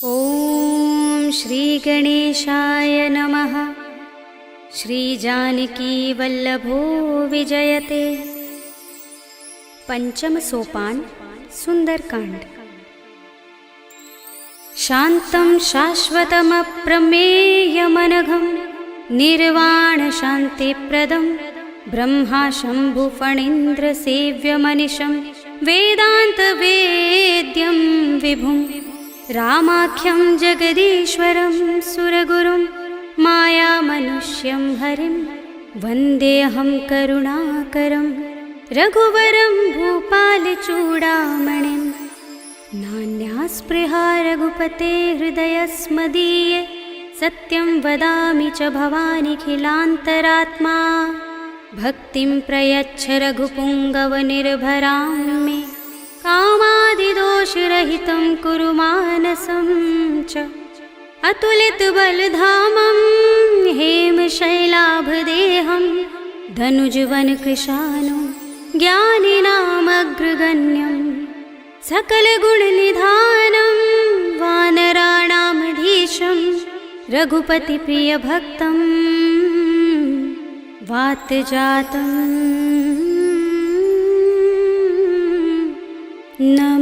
ॐ श्री गणेशाय नमः। श्री जानकी वल्लभो विजयते। पंचम सोपान सुंदरकांड। शांतं शाश्वतमप्रमेयमनघं निर्वाण शान्तिप्रदं ब्रह्मा शंभु फणीन्द्र सेव्यमनिशं वेदांत वेद्यं विभुं रामाख्यं जगदीश्वरं सुरगुरुं मायामनुष्यं हरिं वन्देऽहं करुणाकरं रघुवरं भूपालचूडामणिं। नान्यास्पृहा रघुपते हृदयस्मदीये सत्यं वदामि च भवानिखिलान्तरात्मा। भक्तिं प्रयच्छ रघुपुङ्गवनिर्भरां मे कामादिदोषरहितं कुरु मानसं च। अतुलितबलधामं हेमशैलाभदेहं धनुजवनकृशानं ज्ञानिनामग्रगण्यं सकलगुणनिधानं वानराणामधीशं रघुपतिप्रियभक्तं वातजातं नमामि।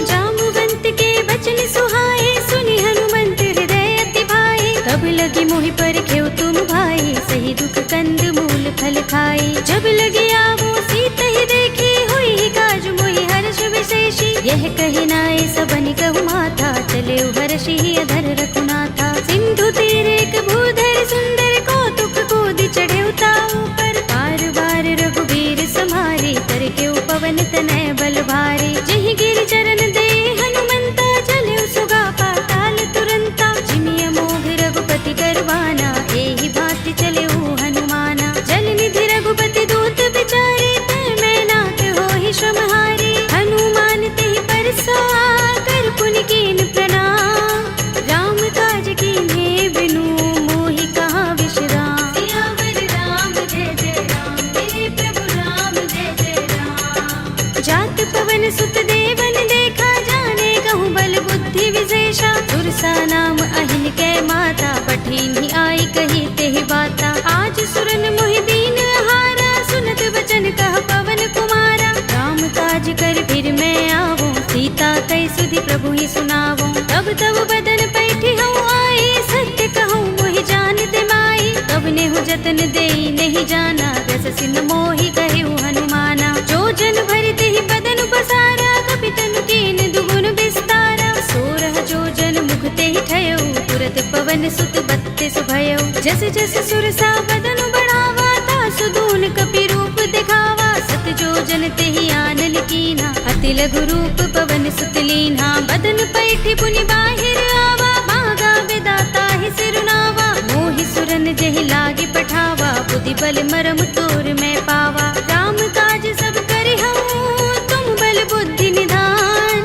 जाम्बुवंत के बचन सुहाए सुनि हनुमंत हृदय अति भाए। तब लगी मोहि परखेउ तुम भाई सही दुख कंद मूल फल खाई। जब लगी आवो सीत ही देखी हुई काज मोहि हर्ष विशेषी। यह कही नाय सबनि कहु माथा चले हर्षि अधर रघुनाथा। सिंधु तीर एक भूधर सुंदर कौतुक कूदि चढ़े ताऊ पर। बार बार रघुबीर सम्हारी करके पवन तनय बल भारी। जहि गिरि चरण दे हनुमंता चले सुगा पाताल तुरंता। जिमिय मोह रघुपति करवाना एहि भांति चले हनुमाना। जल निधि रघुपति दूत बिचारे तै मैं नाथ होहि श्रमहारी। हनुमान तेहि परसा कर पुनि कीन प्रणाम। राम काज कीन्हे बिनु मोहि कहाँ विश्राम। सियावर राम जय जय राम मेरे प्रभु राम जय जय राम। जात पवन सुत देवन देखा जाने कहूँ बल बुद्धि विशेषा। सुरसा नाम अहिन कै माता पठिन्हि आई कही तेहि बाता। आज सुरन मोहि दीन हारा सुनत वचन कह पवन कुमारा। राम काज कर फिर मैं आवो सीता कई सुधि प्रभु ही सुनावो। तब तब बदन पैठी हूँ आई सत्य कहूँ मोहि जानते माई। तब नेहु जतन देई नहीं जाना रस सिंह मोहि कहु हनुमाना। जो जन भरते ही बदन पसारा कपितन कीन दुगुन विस्तारा। सोरह जो जन मुखते ही ठयो तुरत पवन सुत बत्तीस भयो। जस जस सुरसा बदन बढ़ावा तासु दून कपि रूप दिखावा। सत जो जन तेहि आनन कीना अति लघु रूप पवन सुत लीन्हा। बदन पैठी पुनि बाहिर आवा मागा विदाता ही सिरुनावा। मोहि सुरन जहि लागे पठावा बुद्धि बल मरम तोर मैं पावा। राम काज सब करि हूँ तुम बल बुद्धि निधान।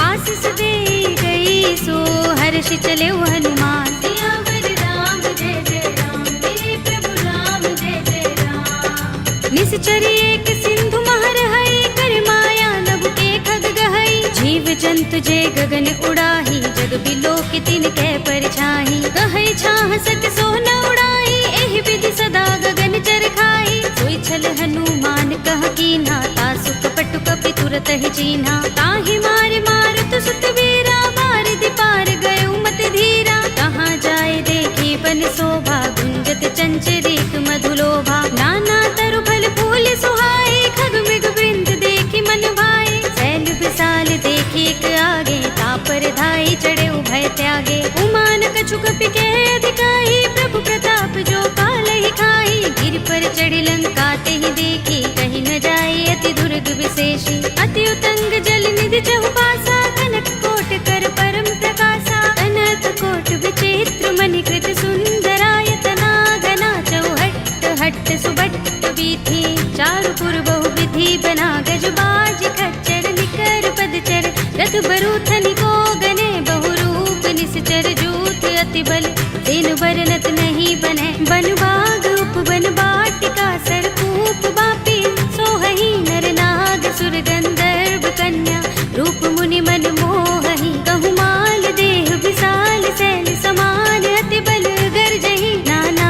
आशीष दे गई सो हर्षि चले हनुमान। सियावर राम जय जय राम मेरे प्रभु राम जय जय राम। निश्चरी एक सिंधु महर है कर माया नभ के खग गहई। जीव जंतु जे गगन उड़ाही जग बिलोक तिन कै परछाही। कहै छाह सक सो न उड़ाई एहि विधि सदा गगन चर खाई। सोई छल हनुमान कह कीन्हा तासु कपट कपि तुरत ही चीन्हा। ताहि मार मारुत सुत वीरा बारिधि पार गयो मति धीरा। कहाँ जाए देखी बन शोभा गुंजत चंचरीक मधुलोभा। नाना तरु फल फूल सुहाए खग मृग वृंद देखी मन भाए। शैल विशाल देखी एक आगे तापर धाई चढ़े उभय त्यागे। उमान कछु कपि के अधिकाई प्रभु प्रताप जो काल ही खाई। गिर पर चढ़ी लंका तेहि देखी कहीं न जाए अति दुर्ग विशेषी। अति उतंग जल निधि चहुपासा कनक कोट कर परम प्रकाशा। कनक कोट विचित्र मणिकृत सुंदरायतना घना चौहट्ट हट्ट सुबट्ट वीथी। चारु पुर बहु विधि बना गजबाज खच्चर निकर पदचर। रथ बरूथनि को गने बहुरूप निश्चर जूथ अति अति बल तेनु बरनत नहीं बने। बन बाग उपवन बाटिका सरकूप बापी सोहही नर नाग सुर गंधर्व कन्या रूप मुनि मन मोहही। कहु माल देह विशाल शैल समान अति बल गर्जही। नाना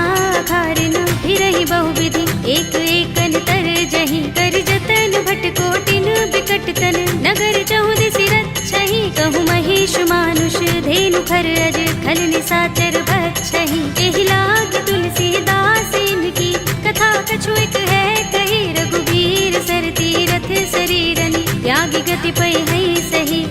खारिन फिरहि बहुविधि एक एकन तर जही। कर जतन भट कोटिन बिकट तन नगर चहुदिसि रक्षहि। कहु महेश मानुष धेनु खर अज खल निशाचर भक्षहि। एहि लाग तुलसीदास इनकी कथा कछु एक है कही। रघुबीर सर तीरथ शरीरनि त्यागी गति पै है सही।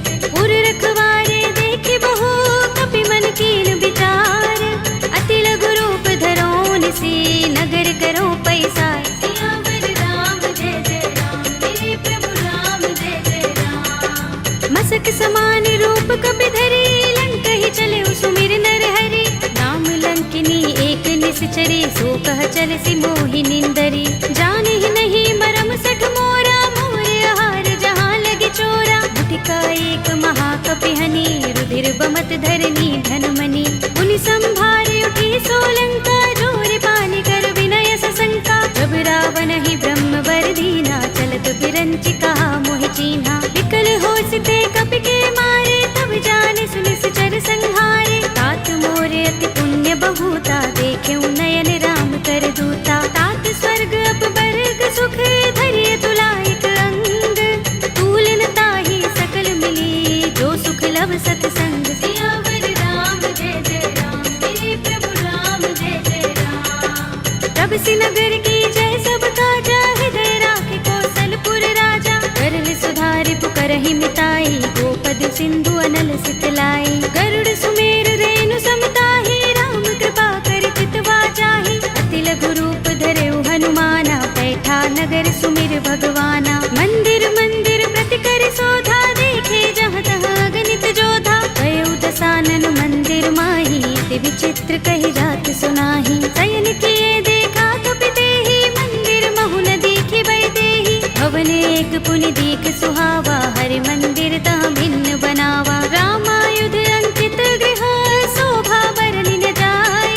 उर रखवारे देखे बहु कपि मन कीन विचार। अति लघु रूप धरोन से नगर करो पैसार। सियावर राम जय जय राम मेरे प्रभु राम जय जय राम। मसक समान रूप कपि धरे लंक ही चले सुमिर नर हरि। नाम लंकिनी एक निश्चरी सो कह चल सि मोहि निंदरी। जाने ही नहीं मरम सठ मोरा मोरे आहार जहाँ लगे चोरा। मुठिका एक महाकपि हनि रुधिर बमत धरनी धनमणि। उनि संभारे उठी सोलंका जोर पानी कर विनय सशंका। जब रावण ही ब्रह्म वर दीना चलत बिरंचि कहा मोहि चीन्हा। विकल होसिते कपि के मारे तब जाने सुनिश्चर संहारे। तात मोरे अति पुण्य बहुता देखेउ नयन राम कर दूता। तात स्वर्ग अपवर्ग सुख धरिय तुलाइक अंग। तूलन ताहि सकल मिली जो सुख लभ सतसंग। सियावर राम जय जय राम मेरे प्रभु राम जय जय राम। तब सि नगर की जय सब काजा हृदय राखे कौशलपुर राजा। करल सुधारि पुकारहि मिताई गोपद सिंधु अनल सितलाई। गरुड़ सुमेर रेणु समताहि राम कृपा कर चितवा जाहि। अति लघु रूप धरेउ हनुमाना बैठा नगर सुमिर भगवाना। मंदिर मंदिर प्रति कर शोधा देखे जहाँ तहाँ गणित जोधा। गयउ दसानन मंदिर माही ते विचित्र कहि जात सुनाही। शयन किए देखा कपि देहि मंदिर महु न दीखि बै देहि। भवन एक पुनि दीख सुहावा हरि मंदिर तहाँ भिन्न बनावा। रामायुध अंकित गृह शोभा बरनि न जाय।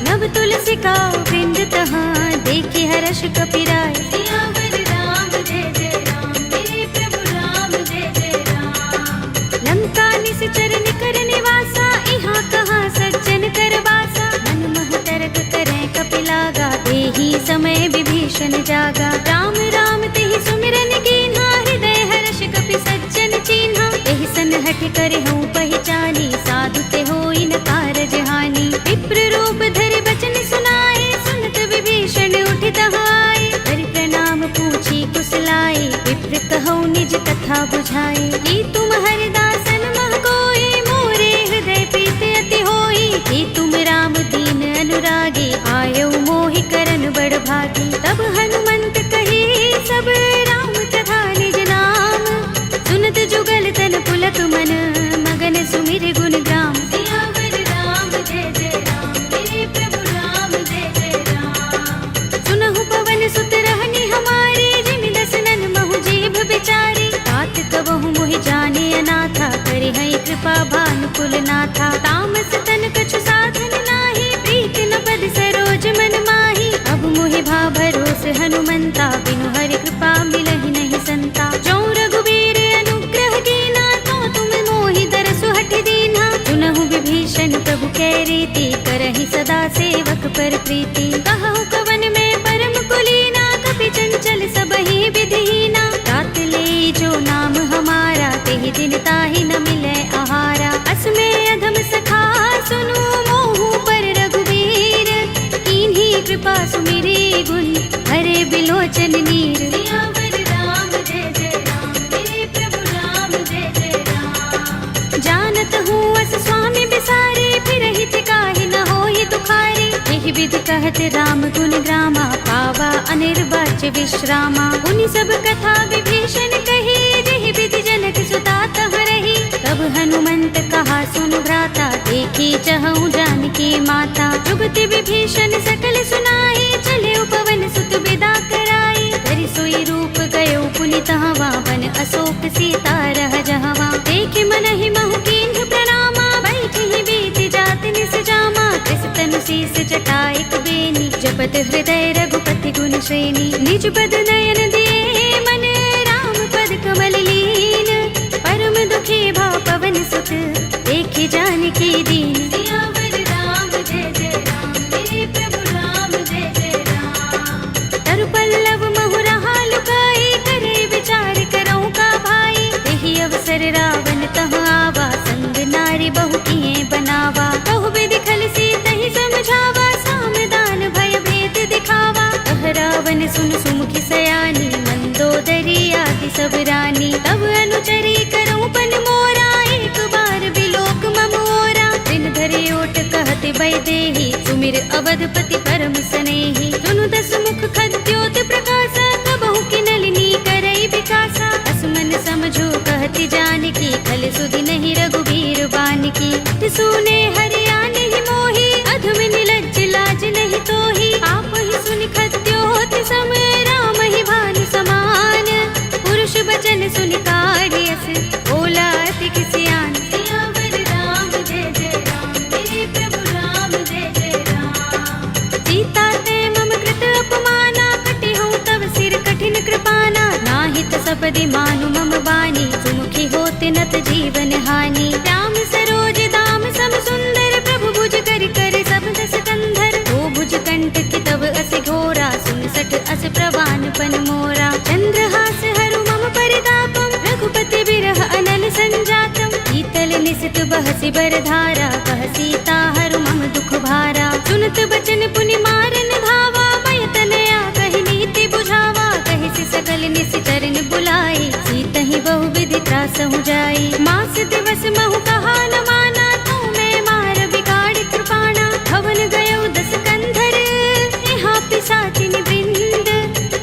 नव तुलसी का वृंद तहाँ देखि हर्ष कपि राय। सियावर राम जय जय राम मेरे प्रभु राम जय जय राम। लंका निश्चर निकर निवासा इहाँ कहाँ सज्जन कर वासा। मन महु तरक करें कपि लागा देहि समय विभीषण जागा। राम राम तेहि सुमिरन कीन्हा हृदय हर्ष कपि सज्जन चीन्हा। एहि सनहठ करहु पहिचानी साधु ते होई न कारज हानि। विप्र रूप धरि बचन सुनाए सुनत विभीषण उठि तहाय। हरि प्रणाम पूछी कुशलाए विप्र कहौ निज कथा बुझाए। कि तुम हरिदासन मह कोई मोरे हृदय प्रीत अति होई। कि तुम राम दीन अनुरागी आयौ मोहि करन बड़ भागी। तब हनुमंत कही सब राम तथा निज नाम। सुनत जुगल तन पुलक मन मगन सुमिर गुण ग्राम। सियावर राम जय जय राम मेरे प्रभु राम जय जय राम। सुनहु पवन सुत रहनि हमारे जिमि दसनन महु जीभ बिचारी। तात कबहु मोहि जाने अनाथा करि है कृपा भानुकुल नाथा। तामस तन कछु साधन नाही प्रीत न पद सरोज मन माही। अब मोहि भा भरोस हनुमंता बिनु हरि कृपा मिलहि नहीं संता। जो रघुबीर अनुग्रह कीना तो तुम मोहि दरसु हठ दीना। सुनहु विभीषण प्रभु कै रीति करहि सदा सेवक पर प्रीति। कहु कवन में परम कुलीना कपि चंचल सबहि विधिहीना। तात ले जो नाम हमारा तेहि दिन ताहि न मिलै आहारा। अस में अधम सखा सुनु मोहु पर रघुबीर। कीन्ही कृपा सुमिरी गुण हरे बिलोचन नीर। सियावर राम जय जय राम मेरे प्रभु राम जय जय राम। जानत हूँ अस स्वामी बिसारे फिरहि तिकाहि न होहि दुखारे। एहि विधि कहत राम गुण ग्रामा पावा अनिर्वाच्य विश्रामा। उनि सब कथा विभीषण कही जेहि विधि जनक सुता तहाँ रही। तब हनुमंत कहा सुनु भ्राता देखी चहु जानकी माता। जुगति विभीषण सकल सुनाई चले पवन सुत विदा कराई। करि सोई रूप गयो पुनि तहाँ वन अशोक सीता रह जहाँ। देख मन ही महु कीन्ह प्रणामा बैठि बीत जात निस जावा। सुनत हृदय रघुपति गुण श्रेणी। निज पद नयन दिए मन राम पद कमल लीन। परम दुखी भाव पवन सुत देखि जानकी दीन। सियावर राम जय जय राम, मेरे प्रभु राम जय जय राम। तरु पल्लव महुरहा लुकाई, करे विचार करऊं का भाई। तेहि अवसर रावण तह आवा, संग नारी बहु किए बनावा। कहु विधि खल सीतहि समझावा, सामदान भय भेद दिखावा। कह रावण सुन सुमुखी सयानी, मंदोदरी आदि सब रानी। तब अनुचरी करऊं पन मोरा, एक बार बिलोक मम ओरा। दिन धरि ओट कहते वैदेही, सुमिर अवधपति परम सनेही। सुनु दस मुख खद्योत प्रकाशा, कबहु की नलिनी करई विकासा। असमन समझो कहती जानकी, खल सुधि नहीं रघुबीर बानकी। सुने हरिया नहीं मोही, अधम निलज्ज लाज नहीं तोही। आप ही सुनि खद्योत सम, राम ही भानु समान। पुरुष बचन सुनि काढ़ियस, बोला अति किसियान। सियावर राम जय जय राम, मेरे प्रभु राम जय जय राम। सीता ते मम कृत अपमाना, कटे हूँ तब सिर कठिन कृपाना। नाहित सपदि मानु मम बानी, सुमुखी होते नत जीवन हानि। राम सरोज दाम सम सुंदर, प्रभु भुज कर कर सब दस कंधर। दो भुज कंठ की तब अस घोरा, सुन सठ अस प्रवान पन मोरा। चंद्रहास हरु मम परितापम, रघुपति बिरह अनल संजातम। शीतल निसित बहसि बरधारा, कह सीता हरु मम दुख भारा। सुनत बचन पुनि मारन धावा, भय तनया कहि नीति बुझावा। कहि सकल निश्चरण बुलाई, सीतहि बहु विधि त्रासहु जाई। मास दिवस महु कहा न माना, तू मैं मार बिगाड़ कृपाणा। हवन गयो दस कंधर, यहाँ पिशाचिनी वृंद।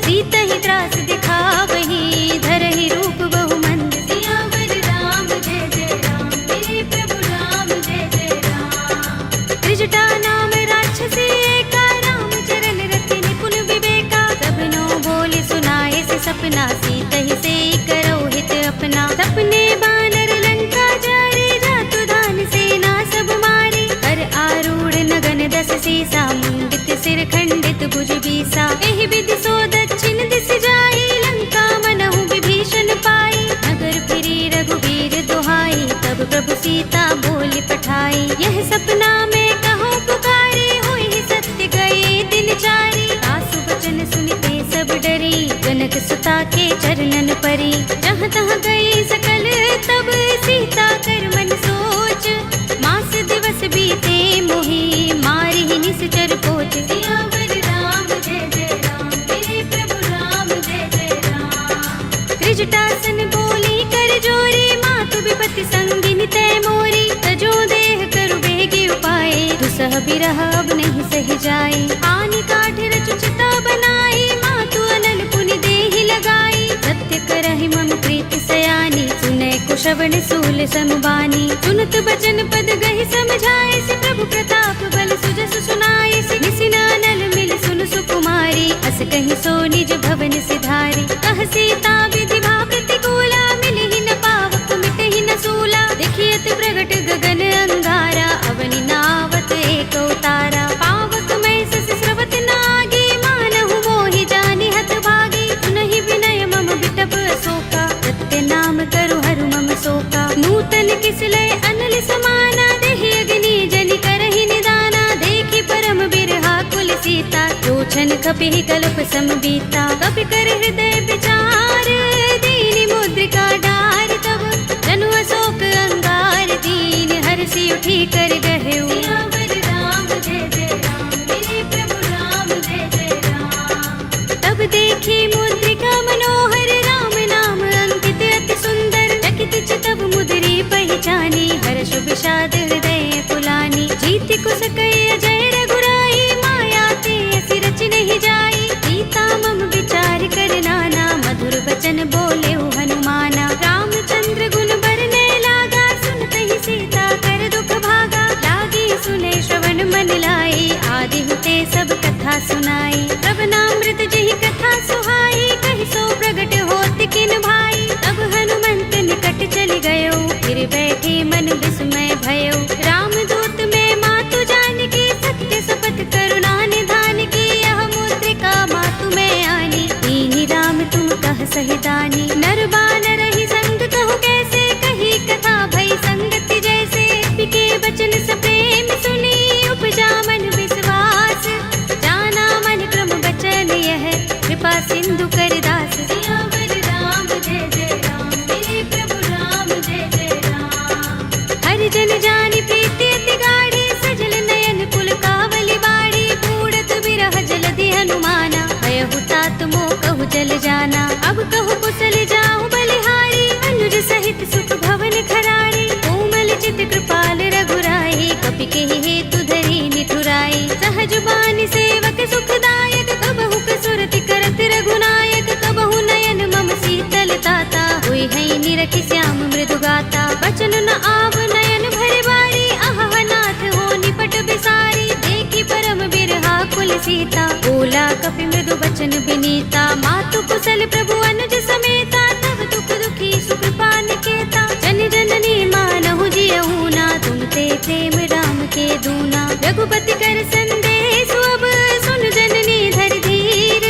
सीतहि त्रास दिखावही, धरहि रूप बहु मंद। सियावर राम जय जय राम, मेरे प्रभु राम जय जय राम। त्रिजटा नाम राक्षसी एका, राम चरण रति निपुण विवेका। सबनो बोले सुनाए से सपना, सीतहि से करो हित अपना। सपने बानर लंका जारे, जातु धान सेना सब मारे। कर आरूढ़ नगन दस सीसा, मुंडित सिर खंडित भुज बीसा। एहि विधि सो दक्षिण दिस जाई, लंका मनहु विभीषण पाई। नगर फिरी रघुबीर दुहाई, तब प्रभु सीता बोली पठाई। यह सपना में कहो पुकारी, होई सत्य गए दिन चारी। सासु वचन सुनते सब डरी, जनक सुता के चरणन परी। जहाँ तहाँ गई सकल तब, सीता कर मन सोच। मास दिवस बीते मोही, मारी ही निश्चर पोच। सियावर राम जय जय राम, मेरे प्रभु राम जय जय राम। त्रिजटासन बोली कर जोरी, मातु विपति संगिनी तय मोरी। तजो देह करु बेगी उपाय, दुसह बिरह अब नहीं सही जाए। हानि काठ रचु चिता बनाई, मातु अनल पुनि देहि लगाई। सत्य करहि मम प्रीति सयानी, सुनै कुशवन सूल समबानी। सुनत बचन पद गहि समझाए, से प्रभु प्रताप बल सुजस सुनाए। से निसिनानल मिल सुन सुकुमारी, अस कहि सो निज भवन सिधारी। कह सीता विधि भा प्रतिकूला, मिलहि न पावक मिटहि न सूला। देखियत प्रगट गगन अंगारा, अवनि नावत एक उतारा। पावक मैं सस स्रवत नागी, मानहु मोहि जानि हत भागी। सुनहि विनय मम बिटप अशोका, सत्य नाम करु हरु मम शोका। नूतन किसलय अनल समाना, देहि अग्नि जनि करहि निदाना। देखि परम बिरहा कुल सीता, लोचन कपिहि कल्प सम बीता। कपि कर हृदय विचार, दीनि मुद्रिका डार। तब जनु अशोक अंगार, दीन हर्षि उठी कर गहेउ। सियावर राम जय जय राम, मेरे प्रभु राम जय जय राम। तब देखी मुद्रिका मनोहर, राम नाम अंकित अति सुंदर। चकित चितव मुद्री पहचानी, हर्ष विषाद हृदय कुलानी। जीति कुस कई अजय रघुराई, माया ते असि रच नहीं जाई। सीता मम विचार कर नाना, मधुर वचन बोले हनुमाना। रामचंद्र गुण बरने लागा, सुनतहि सीता कर दुख भागा। लागी सुने श्रवण मन लाई, आदि हुते सब कथा सुनाई। श्रवणामृत जहि कथा सुहाई, कहि सो प्रगट होत किन भाई। तब हनुमंत निकट चल गयो, फिर बैठे मन विस्मय भयो। रामदूत में मातु जानकी, सत्य शपथ करुणा निधान की। यह कही दानी। नर बानर ही संग कहु कैसे, कही कथा भई संगति जैसे। बिके बचन स प्रेम सुनी, उपजा मन विश्वास। जाना मन क्रम बचन यह, कृपा सिंधु कर दास। सियावर राम जय जय राम, मेरे प्रभु राम जय जय राम। हरि जन जानी प्रीति अति गाढ़ी, सजल नयन कुल कावली बाड़ी। बूढ़त बिरह जलधि हनुमाना, भयहु तात मोह कहु जल जाना। अब कहु कुशल जाहु बलिहारी, अनुज सहित सुख भवन खरारी। कोमल चित कृपाल रघुराई, कपि केहि हेतु धरि निठुराई। सहज बानी सेवक सुखदायक, कबहु कसुरति करत रघुनायक। कबहु नयन मम शीतल ताता, हुई है निरखि श्याम मृदु गाता। बचन न आव नयन भरे बारी, आहा नाथ हो निपट बिसारी। देखी परम बिरहा कुल सीता, बोला कपि मृदु बचन बिनीता। मातु कुशल प्रभु अनुज समेता, तब दुख दुखी सुकृपा निकेता। जन जननी मानहु जियहु ना, तुम ते प्रेम राम के दूना। रघुपति कर संदेश अब, सुन जननी धर धीर।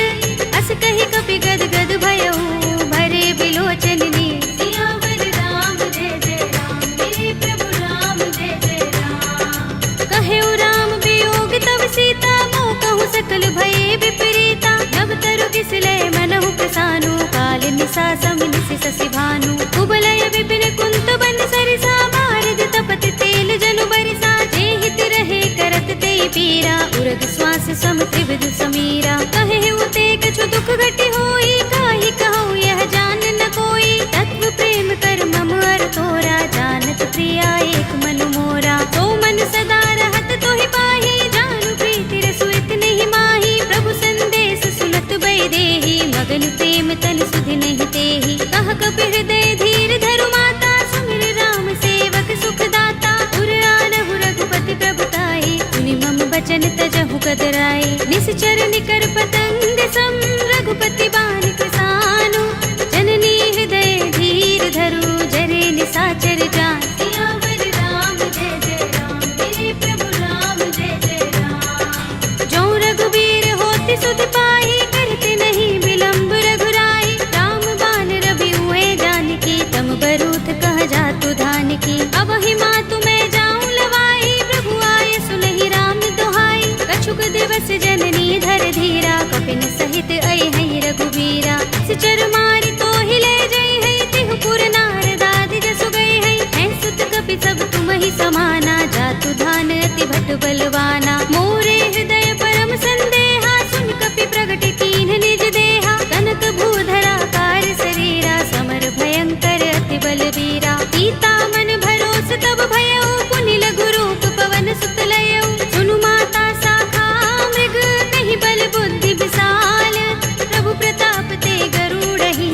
अस कही कपि गद गद भयहु, भरे बिलोचन नीर। सियावर राम जय जय राम, मेरे प्रभु राम जय जय राम। कहेउ राम वियोग तब सीता, मोह कहु सकल भये विपरीता। नव तरु किसलय मनहु प्रसानु, काल निसा समिनिस ससि भानु। कुबलय विपिन कुंत बन सरिसा, बारद तपत तेल जनु बरिसा। जेहित रहे करत ते पीरा, उरग श्वास सम त्रिविध समीरा। कहेउ ते कछु दुख घटी होई, काहि कहूँ यह जान न कोई। तत्व प्रेम कर मम अर तोरा, जानत प्रिया एक मन मोरा। तो मन सदा रहत तोहि पाही, जानु प्रीति रसु इतने माही। प्रभु संदेश सुनत बै देहि, मगन प्रेम तन सुधि नहीं तेहि। कह कपि हृदय धीर धरु माता, सुमिर राम सेवक सुख दाता। उर आनहु रघुपति प्रभुताई, सुनि मम बचन तजहु कदराई। निश्चर निकर पतंग सम, रघुपति बानि कृसानु। जननी हृदय धीर धरु, जरे निसाचर जान। सियावर राम जय जय राम, मेरे प्रभु राम जय जय राम। जो रघुबीर होति सुध पाई, करते नहीं विलंब रघुराई। राम बान रवि हुए जानकी, तम बरूथ कह जातु धान की। अब ही मातु मैं जाऊं लवाई, प्रभु आए सुनहि राम दुहाई। कछुक दिवस जननी धर धीरा, कपिन सहित आई है रघुबीरा। सिचर मारि तो हिले जई है, तिहु पुर नारदादि जसु गई है। हैं सुत कपि सब तुम ही समाना, जातु धान अति भट बलवाना। मोरे हृदय परम संदेहा, सुन कपि प्रगट कीन्ह निज देहा। कनक भूधरा कार शरीरा, समर भयंकर अति बलवीरा। सीता मन भरोस तब भयउ, पुनि लघु रूप पवन सुत लयउ। सुनु माता साखा मृग, कहि बल बुद्धि विशाल। प्रभु प्रताप ते गरुड़हि,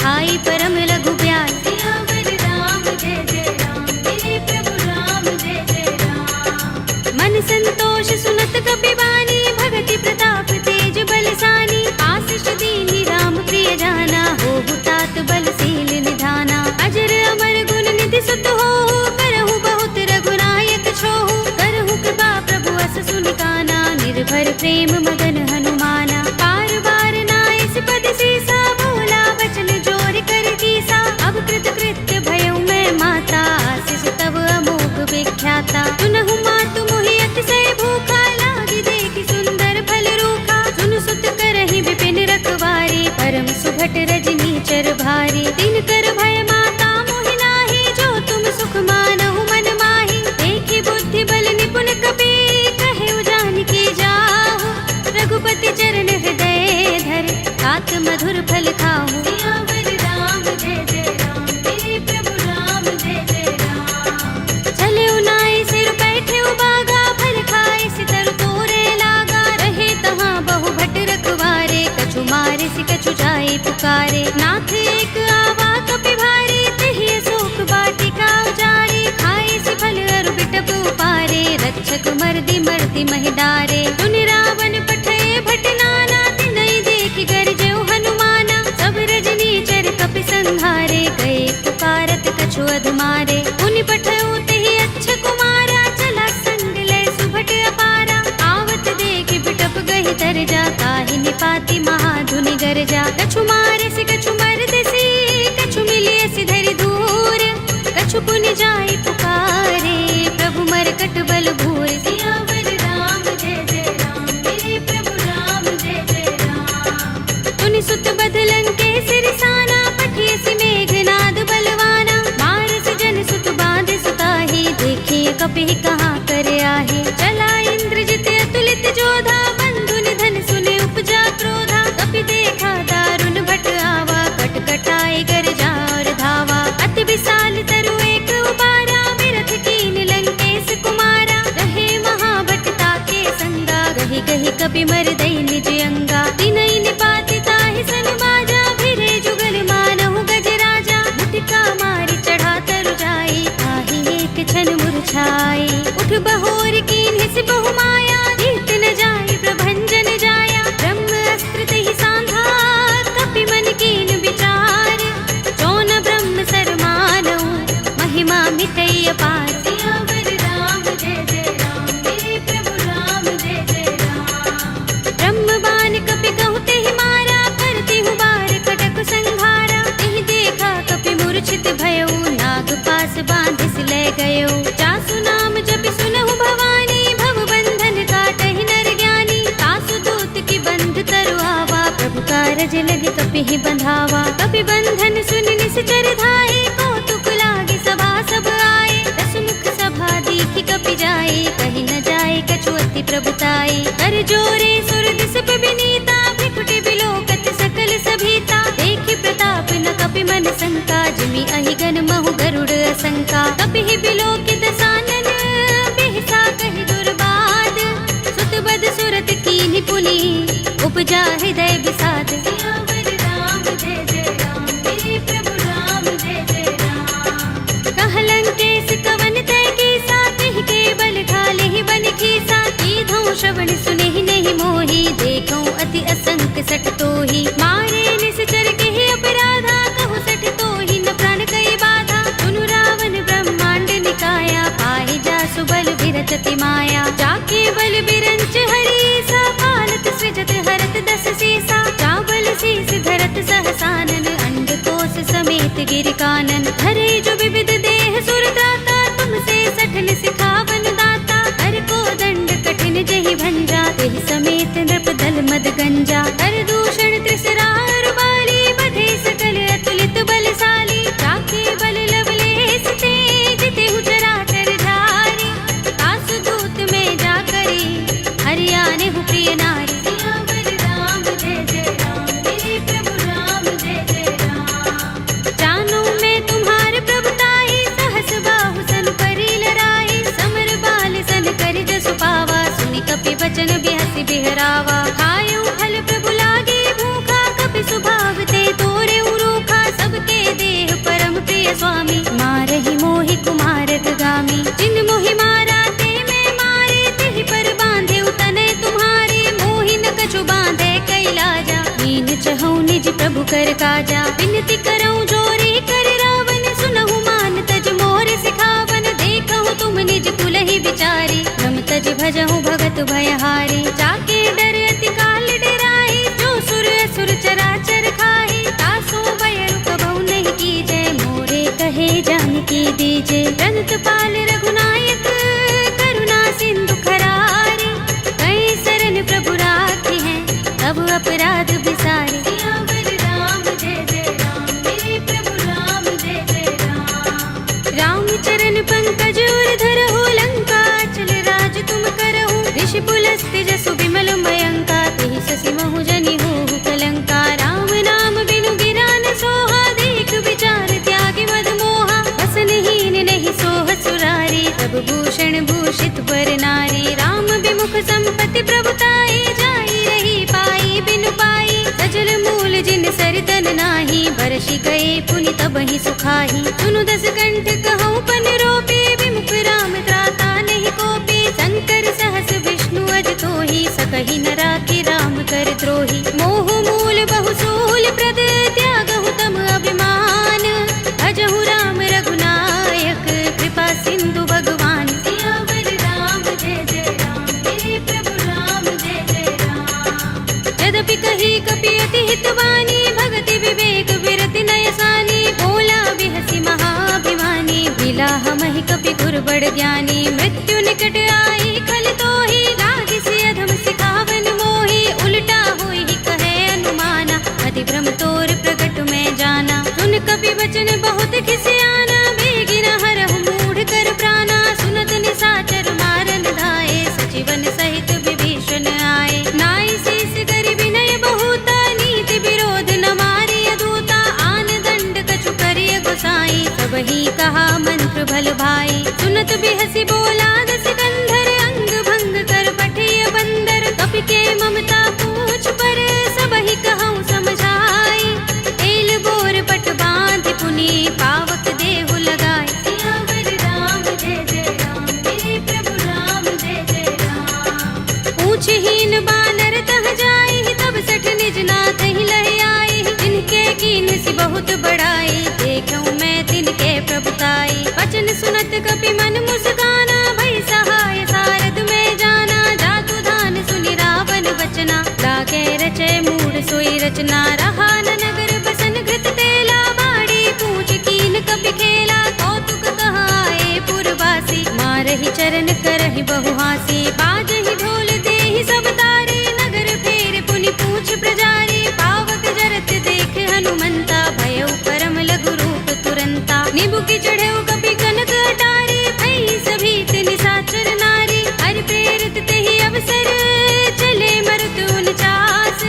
आई परम लघु ब्याल। सियावर राम जय जय राम, मेरे प्रभु राम जय जय राम। मन संतोष सुनत कपि बानी, भगति प्रताप तेज बलसानी। आशीष दीनि राम प्रिय जाना, होहु तात बलशील निधाना। अजर अमर गुण निधि सुत होहु, करहु बहुत रघुनायक छोहु। करहु कृपा प्रभु अस सुनि काना, निर्भर प्रेम मगन हनुमाना। बार बार नाइस पद सीसा, बोला वचन जोर कर कीसा। अब कृत कृत्य भयउ मैं माता, आशीष तब अमोघ विख्याता। सुनहु मातु मोहि अतिशय भूखा, लागी देखि सुंदर फल रूखा। सुन सुत करहि विपिन रखवारी, परम सुभट रजनी चर भारी। तिन कर भय माता मोहि नाहि, जो तुम सुख मानहु मन माहि। देखि बुद्धि बल निपुण कपि, कहेउ जानकी जाहु। रघुपति चरण हृदय धर, तात मधुर फल खाहु। सियावर राम जय जय राम, मेरे प्रभु राम जय जय राम। चले उनाई सिर बैठे उबागा, फल खाए सितर तोरे लागा। रहे तहाँ बहु भट रखवारे, कछु मारे सि कछु जाए पुकारे। नाथ एक आवा कपि भारी, तिहि अशोक वाटिका उजारी। खाए सि फल अरु बिटप उपारे, रक्षक मर्दि मर्दि महिडारे। सुनि रावण पठय भट नाना, तिनहि देखि गरजेउ हनुमाना। सब रजनी चर कपि संहारे, गए पुकारत कछु अधमारे। पुनि पठयउ तिहि अच्छ कुमारा, चला संग लय सुभट अपारा। आवत देखि बिटप गहि तर जा, ताहि निपाति महाधुनि गरजा। कछु मारे से कछु मर कपि मर दई निज अंगा। तिनहि निपाति ताहि सन बाजा, फिरे जुगल मानहु गज राजा। मुटिका मारि चढ़ा तरु जाई, ताहि एक क्षण मुरझाई। उठ बहोर कीन्हि सि बहु माया, जीत न जाई प्रभंजन जाया। ब्रह्म अस्त्र तेहि सांधा, कपि मन कीन विचार। जौन ब्रह्म सर मानऊ, महिमा मिटई अपार। सियावर राम जय जय राम, मेरे प्रभु राम जय जय राम। ब्रह्म बाण कपि कहु तेहि मारा, करति हूँ बार कटक संघारा। तेहि देखा कपि मूर्छित भयउ, नाग पास बांधिस ले गयो। जासु नाम जपि सुनहु भवानी, भव बंधन काटहि नर ज्ञानी। तासु दूत की बंध तरु आवा, प्रभु कारज लग कपि ही बंधावा। कपि बंधन सुनि निश्चर धाये, कौतुक लागे सभा सब आए। दस मुख सभा देखि कपि जाए, कहि न जाए कछु अति प्रभुताई। कर जोरे सुर दिस विनीता, भ्रिकुटि बिलोकत सकल सभीता। देखि प्रताप न कपि मन शंका, जिमि अहि गन महु गरुड़ असंका। कपि ही बिलोकित सानन, बिहसा कहि दुर्बाद। सुत बद सुरत कीन्हि पुनि, उपजा हृदय विषाद। सियावर राम जय जय राम, मेरे प्रभु राम जय जय राम। कहलंकेश कवन तय कीसा, तिहि के बल खाले ही बन खीसा। कीधौं श्रवण सुनेहि नहीं मोहि, देखौं अति असंक सठ तोहि। मारे निश्चर केहि अपराधा, कहु सठ तोहि न प्राण कई बाधा। सुनु रावण ब्रह्मांड निकाया, पाहि जासु बल विरचति माया। जाके बल बिरंच हरीसा, पालत सृजत हरत दस सीसा। चावल शीस धरत सहसानन, अंड कोश समेत गिर कानन। धरे जो विविध देह सुर त्राता, तुमसे सठन सिखावन दाता। हर को दंड कठिन जहि भंजा, तेहि समेत नृप दल मद गंजा। कर दूषण त्रिसरार बाली, बधे सकल अतुलित बलशाली। जाके बल लवलेस ते, जितेहु चराचर झारी। तासु दूत में जा करी, हरियाने हु प्रिय नारी। सियावर राम जय जय राम, मेरे प्रभु राम जय जय राम। जानो मैं तुम्हार प्रभुताई, सहस बाहु सन परि लराई। समर बाल सन करि जसु पावा, सुनि कपि बचन बिहसि बिहरावा। खायउ फल प्रभु लागे भूखा, कपि स्वभाव ते तोरे रूखा। सबके देह परम प्रिय स्वामी, मारहि मोहि कुमारक गामी। जिन मोहि मारा ते मैं मारे, तेहि पर बांधे तनय तुम्हारे। मोहि न कछु बांधे कैलाजा, हीन चहु निज प्रभु कर काजा। विनती करऊं जोरे कर रावण, सुनहु मान तज मोर सिखावन। देखहु तुम निज कुलहि विचारी, रम तज भजहु भगत भयहारी। जाके डर अति काल डराई, जो सुर असुर चराचर खाई। तासो भय कबहु नहीं कीजय, मोरे कहे जानकी दीजे। रंत पाल रघुनायक, करुणा सिंधु खरारी। कई शरण प्रभु राखी हैं, तब अपराध बिसारे। सियावर राम जय जय राम, मेरे प्रभु राम जय जय राम। राम चरण पंकज उर धरहु, लंका चल राज तुम करहु। ऋषि पुलस्त्य जसु विमल मयंका, तेहि शशि महु जनि होहु कलंका। राम नाम बिनु गिरा न सोहा, देख विचार त्यागी मद मोहा। बसनहीन नहीं सोह सुरारी, सब भूषण भूषित पर नारी। राम विमुख संपत्ति प्रभुताई, जाई रही पाई बिनु पाई। सजल मूल जिन सरदन नाही, बरषि गए पुनि तबहि सुखाही। सुनु दस कंठ कहूँ पन रोपे, विमुख राम त्राता नहीं कोपे। शंकर सहस विष्णु अज तोहि, सकहि न राखि राम कर द्रोही। मोह मूल बहु सूल प्रद, त्यागहु तम अभिमान। भजहु राम रघुनायक, कृपा सिंधु भगवान। सियावर राम जय जय राम, मेरे प्रभु राम जय जय राम। यद्यपि कही कपि अति हितवानी, भगति विवेक विरति नयसानी। बोला बिहसि महाभिमानी, बिलाह महि कपि गुर बड़ ज्ञानी। मृत्यु निकट आई खल तोहि, लागिसि अधम सिखावन मोहि। उल्टा होई कहे अनुमाना, अति भ्रम तोर प्रगट में जाना। सुन कपि वचन बहुत खिसियाना, बेगिन हरहु मूढ़ कर प्राणा। सुनत निशाचर मारन धाये, सचिवन सहित विभीषण आए। नाई शीस करि विनय बहुता, नीति विरोध न मारिय दूता। आन दंड कछु करिय गोसाई, सबहि कहा मंत्र भल भाई। सुनत बिहसि बोला दस कंधर, अंग भंग कर पठिय बंदर। कपि के कीन सी बहुत बड़ाई, देखूं मैं तिनके प्रभुताई। वचन सुनत कपि मन मुस्काना, भई सहाय सारद में जाना। जातु धान सुनि रावण वचना, लागे रचे मूढ़ सोई रचना। रहा न नगर बसन घृत तेला, बाड़ी पूछ कीन कपि खेला। कौतुक कहाए पुरवासी, मारहि चरण करहि बहु हासी। बाजहि ढोल देहि सब तारी, नगर फेर पुनि पूछ प्रजारी। पावक जरत देख हनुमंता, भयउ परम लघु रूप तुरंता। निबुकि चढ़ेउ कपि कनक अटारी, भई सभीत निशाचर नारी। हरि प्रेरित तेहि अवसर, चले मरुत 49।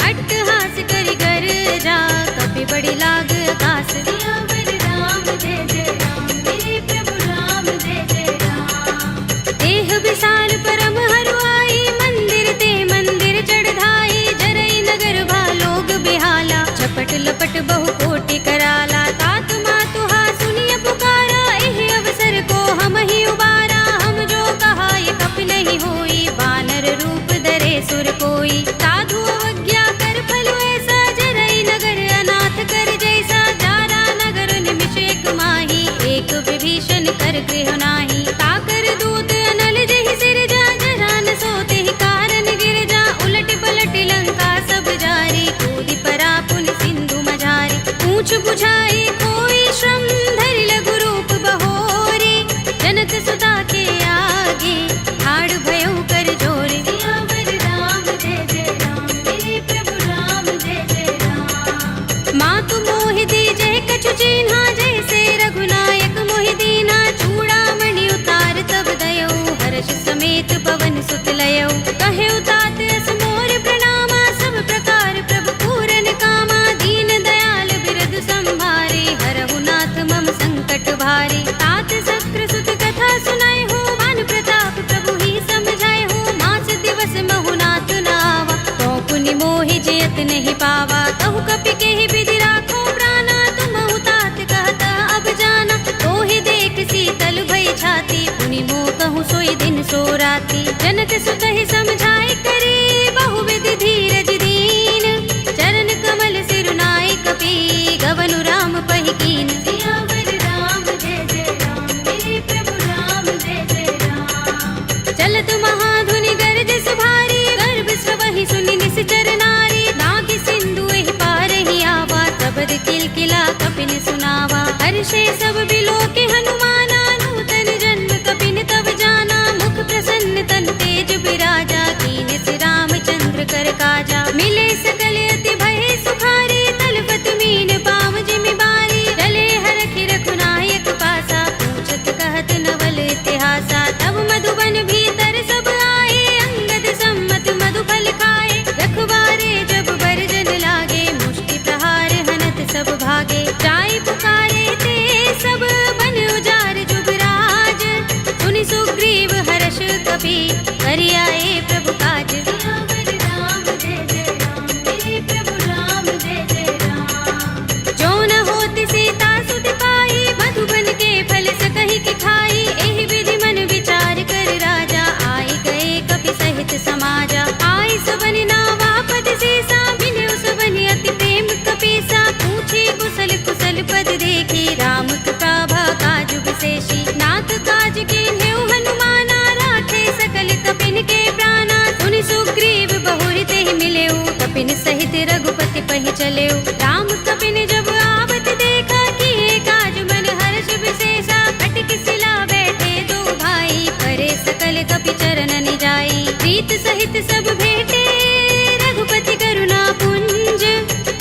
अट्टहास करि गर्जा, कपि बड़ी लाग आकाश। सियावर राम जय जय राम, मेरे प्रभु राम जय जय राम। देह विशाल परम हरुआई, मंदिर ते मंदिर चढ़ाई। जरई नगर भालोग बिहाला, झपट लपट बहु कोटि कराला। तात मातुहा सुनिय पुकारा, एहि अवसर को हम ही उबारा। हम जो कहा ये कपि नहीं होई, वानर रूप धरे सुर कोई। साधु अवज्ञा कर फल ऐसा, जरई नगर अनाथ कर जैसा। जारा नगर निमिष एक माही, एक विभीषण कर गृह नाही। ताकर दूत अनल जहि सिरजा, जरा न सोते ही कारण गिरजा। उलट पलट लंका सब जारी, कूदि परा पुनि सिंधु मझारी। पूछ बुझाई कोई श्रम, धरि लघु रूप बहोरी। जनक सुता के आगे, ठाड़ भयउ कर जोरी। सियावर राम जय जय राम, मेरे प्रभु राम जय जय राम। मातु मोहि दीजहि कछु चिन्हा, जैसे रघुनायक मोहि दीन्हा। चूड़ामणि उतार तब दयौ, हर्ष समेत पवन सुत लयौ। कहेउ तात अस मोर प्रणामा, सब प्रकार प्रभु पूरन कामा। दीन दयाल बिरधु संभारे, हरहु नाथ मम संकट भारे। तात शक्र सुत कथा सुनाए हो, मान प्रताप प्रभु ही समझाए हो। मास दिवस महु नाथ नावा, तो पुनि मोहि जयत नहीं पावा। कहु कपि केहि विधि राखो प्राणा, तुमहु तात कहता अब जाना। तोहि देख शीतल भई छाती, पुनि मोह कहूँ सोई दिन सो राती। जनक सुत ही समझाए करे, बहु विधि धीरज दीन। चरण कमल सिरुनाए कपि, गवनु राम पहि कीन। सियावर राम जय जय राम, मेरे प्रभु राम जय जय राम। चलत महाधुनि गरज सुभारी, गर्भ स्रवहि सुनि निश्चर नारी। नागि सिंधु एहि पार ही आवा, सबद किलकिला कपिन सुनावा। हर्षे सब बिलोके हनुमाना, नूतन जन्म कपिन तब जाना। मुख प्रसन्न तन तेज बिराजा, कीन्ह रामचंद्र कर काजा। मिले सकल अति भय सुखारी, तलपत मीन पाव जिमि बारी। चले हरखि रघुनायक पासा, पूछत कहत नवल इतिहासा। तब मधुबन भीतर सब आए, अंगद सम्मत मधुफल खाए। रखवारे जब बरजन लागे, मुष्टि प्रहार हनत सब भागे। जाय पुकारे ते सब, बन उजार जुबराज। सुनि सुग्रीव हर्ष कपि, करि आए प्रभु काज। सियावर राम जय जय राम, मेरे प्रभु राम जय जय राम। जो न होत सीता सुत पाई, मधुबन के फल सकहि कि खाई। एहि विधि मन विचार कर राजा, आए गए कपि सहित समाजा। आए सबनि नावा पद सीसा, बिनेउ सबनि अति प्रेम कपीसा। पूछी कुशल कुशल पद देखी, राम कृपा भा काज विशेषी। नाथ काज कीन्हेउ हनुमाना, राखे सकल कपिन के प्राणा। सुनि सुग्रीव बहुरि तेहि मिलेउ, कपिन सहित रघुपति पहि चलेउ। राम कपिन जब आवत देखा, किए काज मन हर्ष विशेषा। कटि सिला बैठे दो भाई, परे सकल कपि चरण निजाई। प्रीत सहित सब भेटे, रघुपति करुणा पुंज।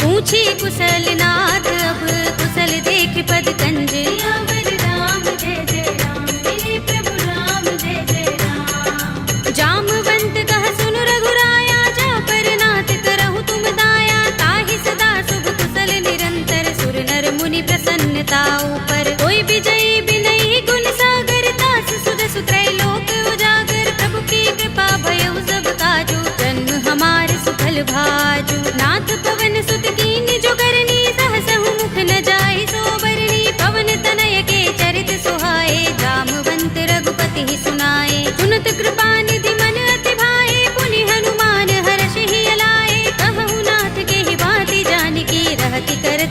पूछी कुशल नाथ अब, कुशल देख पद कंज। सियावर राम जय जय राम, मेरे प्रभु राम जय जय राम। जामवंत कह सुन रघुराया, जा पर नाथ करहु तुम दाया। ताहि सदा शुभ कुशल निरंतर, सुर नर मुनि प्रसन्नता ऊपर। कोई विजयी बिनहि गुण सागर, दास सुदसु त्रैलोक उजागर। प्रभु की कृपा भयउ सब काजू, जन्म हमार सुफल भाजू। नाथ पवन सुत कीन जो करनी, सहसहु मुख न जाय सो बरनी। पवन तनय के चरित सुहाए, जामवंत रघुपति ही सुनाए। सुनत कृपा निधि मन अति भाए, पुनि हनुमान हर्ष ही अलाए। कहु नाथ के ही बाति जानकी, रहति कर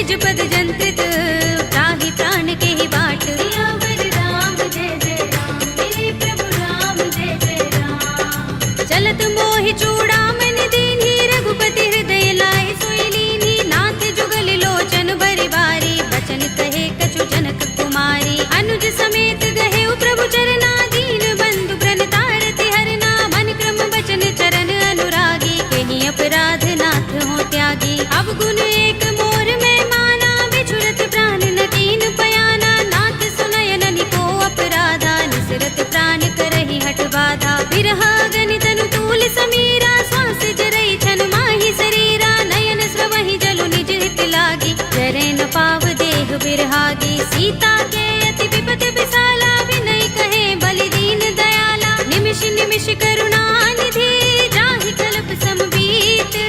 निज पद जंत्रित, त्राहि प्राण के ही बाट। सियावर राम जय जय राम, मेरे प्रभु राम जय जय राम। चलत मोहि चूड़ामणि दीन्ही, रघुपति हृदय लाए सोई लीन्ही। नाथ जुगल लोचन बरि बारी, बचन कहे कछु जनक कुमारी। अनुज समेत गहे प्रभु चरना, दीन बंधु प्रणतारति हरना। मन क्रम बचन चरण अनुरागी, कहीं अपराध नाथ हो त्यागी। अब गुण एक मोर में माना, बिछुरत प्राण न कीन पयाना। नाथ सुनयन निको अपराधा, निसरत प्राण करहि हठ बाधा। बिरहा गनि तनु तूल समीरा, श्वास जरई छन माहि शरीरा। नयन स्रवहि जलु निज हित लागी, जरे न पाव देह बिरहागी। सीता के अति विपत विसाला, विनय कहे बलि दीन दयाला। निमिष निमिष करुणा निधि, जाहि कल्प समबीत।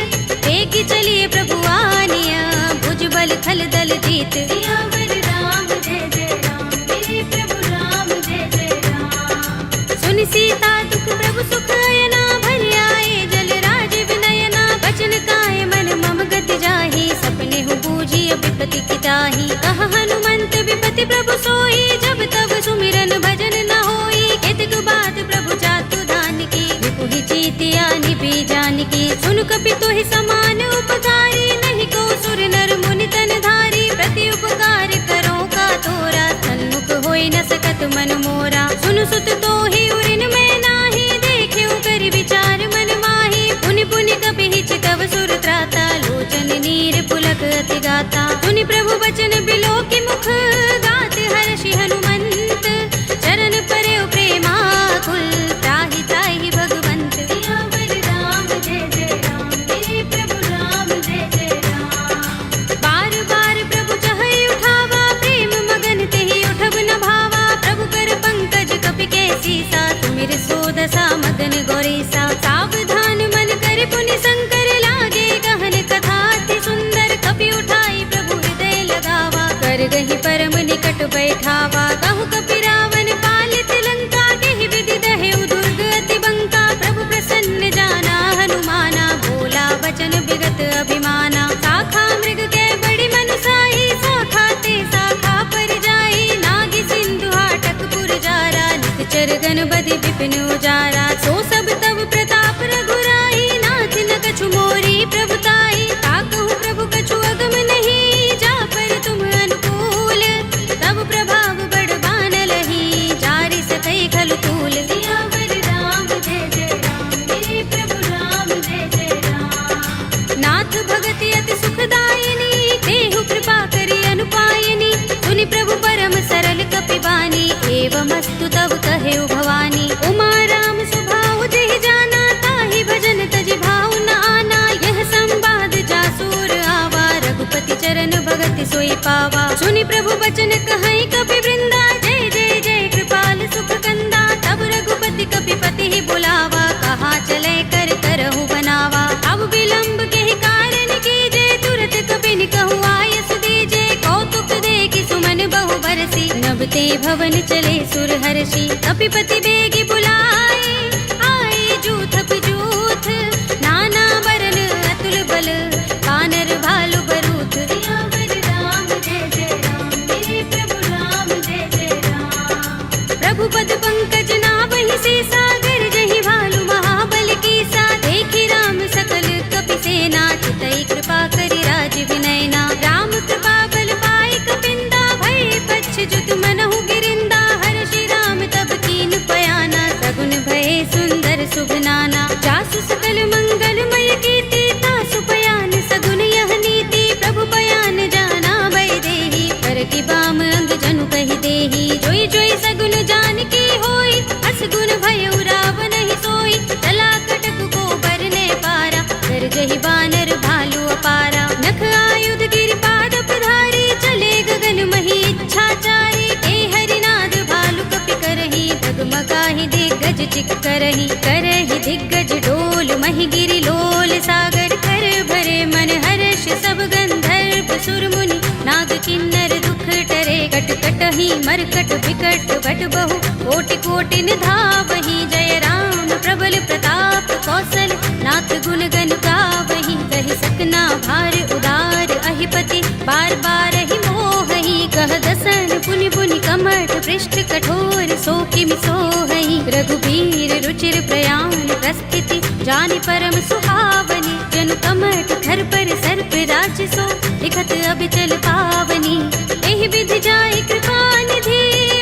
तेगी चलिए प्रभु आनिया, भुजबल थल दल जीत। सियावर राम जय जय राम, मेरे प्रभु राम जय जय राम। सुन सीता दुख प्रभु सुख अयना, भरि आए जल राज विनयना। बचन काय मन मम गति जाहि, सपने हु बूझिय विपति की ताहि। कह हनुमंत विपति प्रभु सोई, जब तब सुमिरन भजन न होई। केतक बात प्रभु जातु दान की, विपुहि चीतिया निपि जानकी। सुन कपि तोहि समान उपकारी, नहीं को सुर नर मुनि तन धारी। प्रति उपकार करो का तोरा, सन्मुख होई न सकत मन मोरा। सुन सुत तोहि उरिन में नाही, देखे कर विचार मन माही। पुनि पुनि कपि चितव सुर त्राता, लोचन नीर पुलक अति गाता। सुनि प्रभु बचन बिलो की मुख, गात हर्षि हनुमंत। चरण परे प्रेमाकुल, त्राहि त्राहि भगवंत। सियावर राम जय जय राम, मेरे प्रभु राम जय जय राम। बार बार प्रभु चहई उठावा, प्रेम मगन तेहि उठब न भावा। प्रभु कर पंकज कपि के सीसा, तुमिर सोदसा मगन गौरीसा। सावधान मन कर पुनि शंकर, लागे गहन कथा अति सुंदर। कपि उठाई प्रभु हृदय लगावा, कर गहि परम निकट बैठावा। कहु कपि रावण पालित लंका, केहि विधि दहेउ दुर्ग अति बंका। प्रभु प्रसन्न जाना हनुमाना, बोला वचन विगत अभिमाना। शाखा मृग के बड़ी मनुसाही, शाखा ते शाखा पर जाई। नागी सिंधु हाटक पुर जारा, निकचर गण बधि विपिन उजारा। सो सब तब प्रताप रघुराई, नाथ न कछु मोरी प्रभुताई। ताकहु प्रभु कछु अगम नहीं, जा पर तुम अनुकूल। तब प्रभाव बड़बान लही, जारि सकई खलु तूल। सियावर राम जय जय राम, मेरे प्रभु राम जय जय राम। नाथ भगति अति सुखदायिनी, देहु कृपा करि अनुपायिनी। सुनि प्रभु परम सरल कपि बानी, एवमस्तु तब कहेउ भवानी। उमा राम स्वभाव जेहि जाना, ताहि भजन तजि भाव न आना। यह संवाद जासुर आवा, रघुपति चरण भगति सोई पावा। सुनि प्रभु बचन कहई कपि वृंदा, जय जय जय कृपाल सुख कंदा। तब रघुपति कपि पति ही बुलावा, कहा चले कर करहु बनावा। अब विलंब के ही कारण कीजे, तुरत कपि कहु आयस दीजे। कौतुक देखि सुमन बहु बरसी, नभते भवन चले सुर हर्षि। कपिपति बेगी बुलाए, आए जूथ जूथ। नाना बरन अतुल बल, कानर भालु बरूथ। सियावर राम जय जय राम, मेरे प्रभु राम जय जय राम। प्रभु पद पंकज नावहि सीसा, गरजहि भालु महाबल कीसा। देखि राम सकल कपि सेना, चितई कृपा करि राज विनयना। राम कृपा बल पाई कपिंदा, भय पच्छ जुत मनहु गिरिंदा। हर्षि राम तब कीन पयाना, सगुन भय सुंदर शुभ नाना। जासु सकल मंगलमय कीर्ति, तासु पयान सगुन यह नीति। प्रभु पयान जाना भय देहि, पर की बाम अंग जनु कहि देहि। जोई जोई सगुन जान की होई, असगुन भयउ रावण ही सोई। चला कटक को बरने पारा, कर जहि बानर भालु अपारा। नख आयुध गिरिपाद प्रधारी, चले गगन मही इच्छाचारी। ते हरिनाद भालु कपि करहि, डगमगाहि दिग्गज चिक करहि। करहि दिग्गज डोल महि गिरि लोल सागर। कर भरे मन हर्ष सब गंधर्व सुर मुनि, नाग किन्नर दुख टरे। कट कटहि मरकट विकट भट बहु, कोटि कोटि निधावहि। जय राम प्रबल प्रताप कौशल, नाथ गुण गन गावहि। कहि सकना भार उदार अहिपति, बार बार ही मोहई कह दसन पुनि पुनि कमठ पृष्ठ कठोर सो किम सोहई रघुबीर रुचिर प्रयाण प्रस्थिति जानि परम सुहावनी जन कमठ धर पर सर्प राज सो लिखत अब चल पावनी एहि विधि जाय कृपा निधि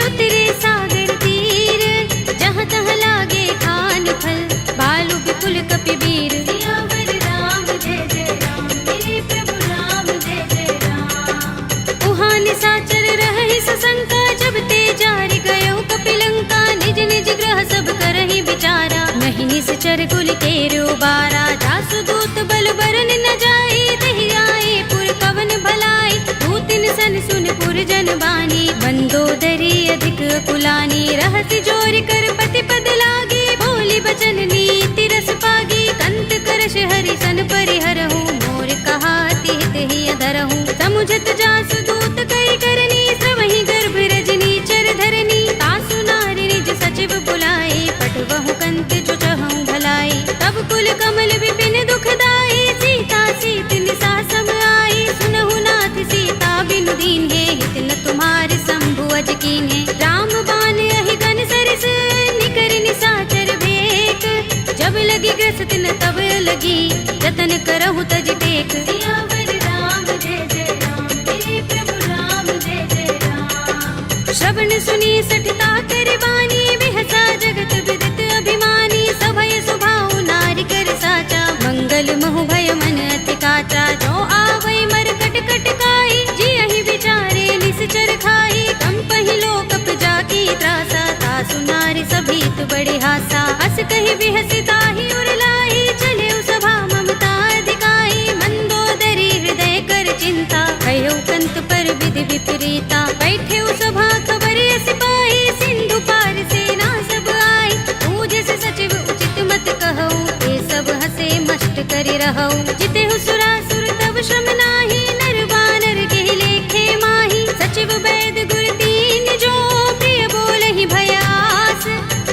उतरे सागर तीर जहाँ तहाँ लागे खान फल बालु विपुल कपिवीर सियावर राम जय जय राम मेरे प्रभु राम जय जय राम उहाँ निशाचर रहहि सशंका जब ते जारि गयो कपिलंका निज निज ग्रह सब करहि विचारा नहीं निश्चर कुल केरो बारा जासु दूत बल बरन न जाए तहि आए पुर कवन भलाई दूतिन सन सुन पुर जन बानी मंदोदरी अधिक कुलानी रहसि जोर कर पति पद लागे बोली बचन नीति रस पागी कंत करश हरि सन परिहरहु मोर कहा तिहित ही अधरहु समुझत जासु दूत कई करनी श्रवहि गर्भ रजनी चर धरनी तासु नारि निज सचिव बुलाए पठवहु कंत जो चहु भलाई तब कुल कमल विपिन दुखदाई सीता सीत निसा सम आई सुनहु नाथ सीता बिनु दीन है हित न तुम्हारे शंभु अज कीन्हे राम बाण अहि गन सरिस निकर निशाचर भेक जब लगी ग्रस्त न तब लगी जतन करहु तज टेक सियावर राम जय जय राम मेरे प्रभु राम जय जय राम श्रवण सुनी सठता कर वाणी बिहसा जगत विदित अभिमानी सभय स्वभाव नारी कर साचा मंगल महु भय मन अति काचा जो आवै मर कट कट काई जी अहि विचारे निश्चर खाई कंपहि लोक जाकी त्रासा तासु नारी सभीत बड़े हासा हस कहि बिहसि ताहि उर लाई चले सभा ममता अधिकाई मंदोदरी हृदय कर चिंता भयो कंत पर विधि विपरीता बैठे सभा खबर सिपाही सिंधु पार सेना सब आई पूज से सचिव उचित मत कहऊ ये सब हसे मस्त करि रहऊ जिते सुरासुर तब श्रम नाही नर वानर के लेखे माही सचिव वैद गुर तीन जो प्रिय बोलहि भयास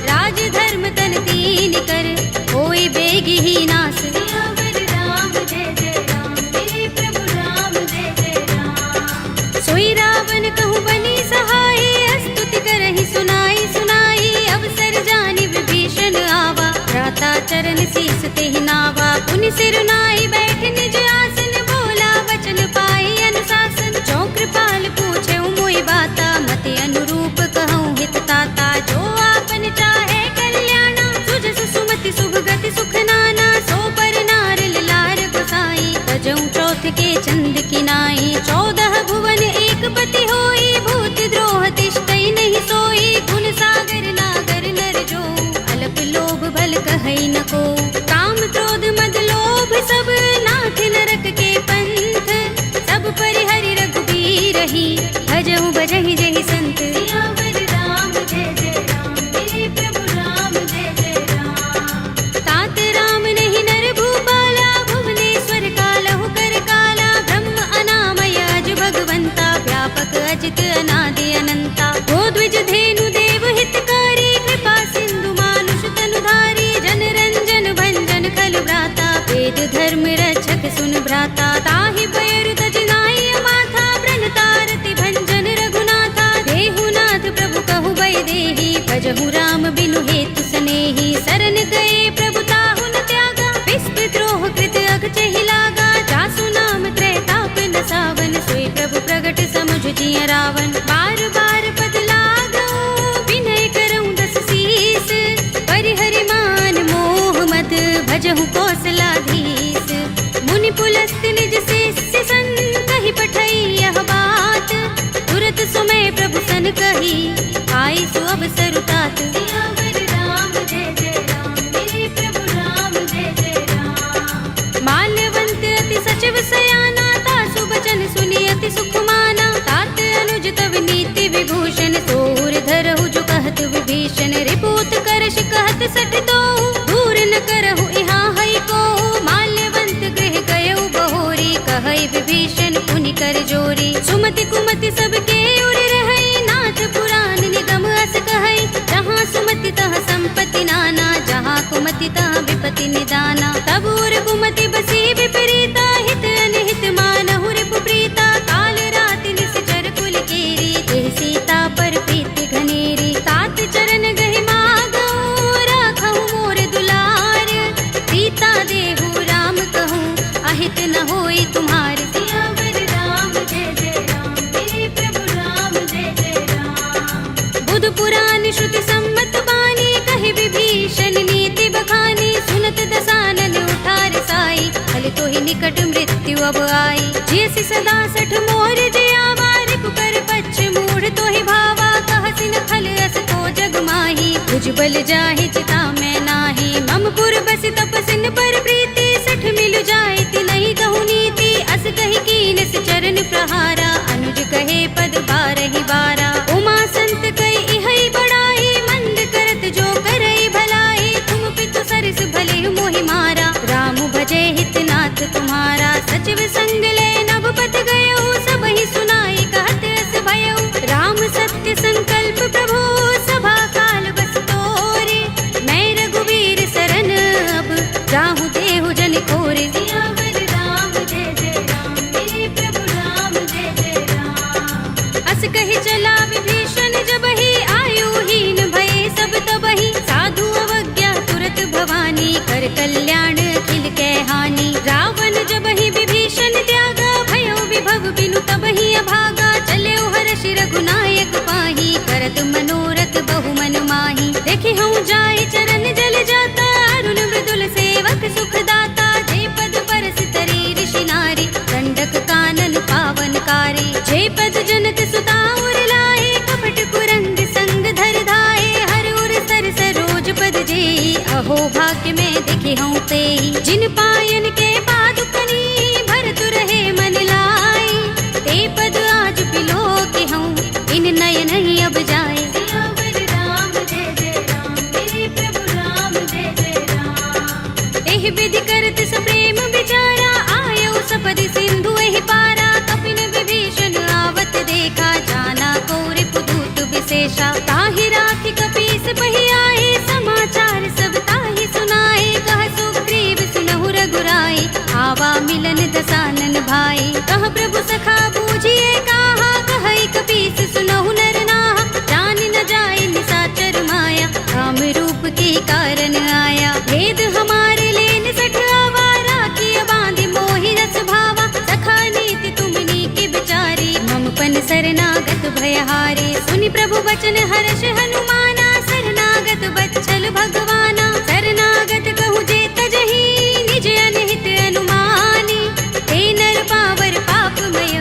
राज धर्म तन तीन कर होय बेगी ही नास सियावर राम जय जय राम मेरे प्रभु राम जय जय राम सोई रावण कहूँ बनी सहाय स्तुति करहि सुनाई सुनाई अवसर जानि विभीषण आवा भ्राता चरण शीस तेहि नावा पुनि सिर नाई बैठ निज आसन बोला वचन पाई अनुशासन जो कृपाल पूछे मोहि बाता मति अनुरूप कहूँ हित ताता जो आपन चाहे कल्याणा सुजस सुमति शुभ गति सुख नाना सो पर नार लार गोसाई तजऊ चौथ के चंद की नाई 14 भुवन एक पति होई भूत द्रोह तिष्ठई नहीं सोई गुण सागर नागर नर जो अल्प लोभ भल कहई न को काम क्रोध मद लोभ सब नाथ नरक के पंथ सब परिहरि रघुबीर ही भजहु भजहि जहि संत सियावर राम जय जय राम मेरे प्रभु राम जय जय राम तात राम नहीं नर भूपाला भुवनेश्वर कालहु कर काला ब्रह्म अनामय अज भगवंता व्यापक अजित अनादि अनंता गोद्विज धेनु देव हितकारी कृपा सिंधु मानुष तनुधारी जन रंजन भंजन खल भ्राता वेद धर्म रक्षक सुन भ्राता ताहि पैर तजनाई माथा ब्रन तारति भंजन रघुनाथा देहु नाथ प्रभु कहु भय देहि भजहु राम बिनु हेतु सनेहि शरण गए प्रभु ताहु न त्यागा विस्पि द्रोह कृत अघ चहि लागा जासु नाम त्रैताप न सावन सोई प्रभु प्रगट समुझ जिय रावण बार बार पद लागऊ विनय करऊँ दस शीस परिहरि मान मोह मद भजहु कौशलाधीश मुनि पुलस्त निज शिष्य सन कहि पठई यह बात तुरत सुमय प्रभु सन कही आई सु अवसर तात सियावर राम जय जय राम मेरे प्रभु राम जय जय राम माल्यवंत अति सचिव सयाना तासु बचन सुनि अति सुख माना तात अनुज तव नीति विभूषण सोर धरहु जो कहत विभीषण रिपूत करश कहत सठ दो दूर न करहु यहाँ हई को माल्यवंत गृह गयउ बहोरी कहई विभीषण पुनि कर जोरी सुमति कुमति सबके उर रहई नाथ पुराण निगम अस कहई जहाँ सुमति तह संपत्ति नाना जहाँ कुमति तह विपति निदाना तब उर कुमति बसी विपरीता हित अनहित मानहु रिपु प्रीता काल सट मृत्यु अब आई। जियसि सदा सठ मोर जियावा रिपु कर पच्छ मूढ़ तो ही भावा। कहसि न खल अस को जग माही भुजबल जाहि चिता में नाही। मम पुर बस तपसिन पर प्रीति सठ मिलु जाय ति नहीं कहु नीति। अस कहि कीनस चरण प्रहारा अनुज कहे पद बारहि बारा। उमा संत कई इहै बड़ाई मंद करत जो करई भलाई। तुम पितु सरस भले मोहि मारा राम भजे हितनाथ तुम्हारा। सचिव संग ले नभ पथ गयो सबहि सुनाई कहत अस भयो। राम सत्य संकल्प प्रभु सभा काल बस तोरे। मैं रघुवीर सरन अब राहु देहु जन कोरे। सियावर राम जय जय राम मेरे प्रभु राम जय जय राम। अस कहि चला विभीषण जबहि आयुहीन भये सब तबहि। साधु अवज्ञा तुरत भवानी कर कल्याण अखिल के हानि। रावण जबहि विभीषण त्यागा भयो विभव बिनु तबहि अभागा। चले हर्ष रघुनायक पाही करत मनोरथ बहु मन माही। देखि हूँ जाय चरण जल जाता अरुण मृदुल सेवक सुख दाता। जे पद परस तरी ऋषि नारी दंडक कानन पावन कारी। जे पद जनक सुता उर लाए कपट कुरंग संग धर धाए। हर उर सर सरोज पद जेई अहो भाग्य में देखि हूँ तेई। जिन पायन के पादुकनी भरतु रहे मन लाई। ते पद आज पिलो के हूँ इन नयन ही अब जाए। सियावर राम जय जय राम मेरे प्रभु राम जय जय राम। एहि विधि करत सप्रेम विचारा आयो सपदि सिंधु एहि पारा। कपिन विभीषण आवत देखा जाना कोरि पुदूत विशेषा। ताहि राखि कपीस पहि आए समाचार सब ताहि सुनाए। कह सुग्रीव सुनहु रघुराई आवा मिलन दसानन भाई। कह प्रभु सखा बूझिए काहा कहई कपीस सुनहु नर नाहा। जान न जाय निसाचर माया राम रूप के कारण आया। भेद हमारे लेन सठ आवारा किया बांधि मोहि रस भावा। सखा नीति तुमनी के बिचारी मम पन शरणागत भयहारी। सुनि प्रभु वचन हर्ष हनुमाना शरणागत बच्चल भगवाना। शरणागत कहु जे तजहि निज अनहित अनुमानी। ते नर पावर पापमय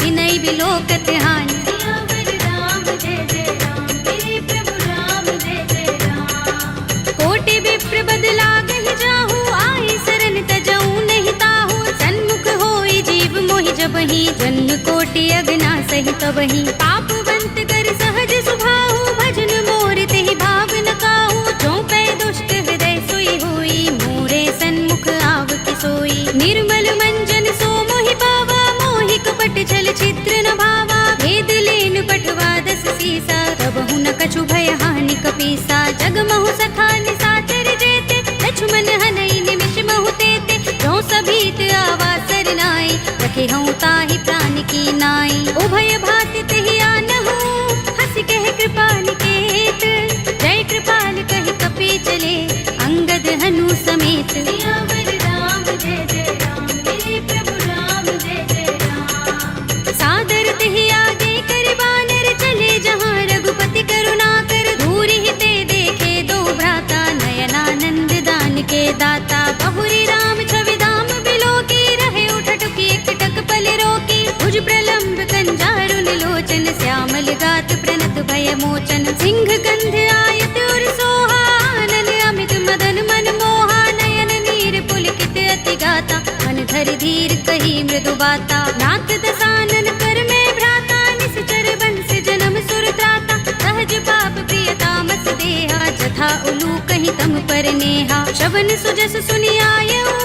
विनय बिलोकत हानि। सियावर राम जय जय राम मेरे प्रभु राम जय जय राम। कोटि विप्र बदला गहि जाहु आए शरण तजऊ नहीं ताहु। सन्मुख होई जीव मोहि जबहि जन्म कोटि अगना सहि तबहि। पापवंत कर सहज सुभाहु भजन मोर तेहि भाव न काहू। जो पै दुष्ट हृदय सोई होई मोरे सन्मुख आव कि सोई। निर्मल मंजन सो मोहि पावा मोहि कपट छल छिद्र न भावा। भेद लेन पठवा दस सीसा तबहु न कछु भय हानि कपीसा। जग महु सखा निसाचर जेते लक्ष्मण हनई निमिष महु तेते। जो सभीत आवा सरनाई रखे हूँ ताहि प्राण की नाई। उभय भाति तेहि आनहु हंस कह कृपा निकेत। जय कृपाल कहि कपि चले अंगद हनु समेत। सियावर राम जय जय राम मेरे प्रभु राम जय जय राम। सादर तेहि आगे कर बानर चले जहाँ रघुपति करुणा कर। दूरि हिते देखे दो भ्राता नयनानंद दान के दाता। बहुरी राम छवि धाम बिलोकी रहे उठटुकी एकटक पल रोकी। भुज प्रलंब कंजारुन लोचन श्यामल गात प्रणत भय मोचन। सिंह गंध आयत उर सोहा आनन अमित मदन मन मोहा। नयन नीर पुलकित अति गाता मन धर धीर कही मृदु बाता। नाथ दसानन कर में भ्राता निश्चर बंस जन्म सुर त्राता। सहज पाप प्रिय तामस देहा जथा उलू कहीं तम पर नेहा। शवन सुजस सुनि आयऊ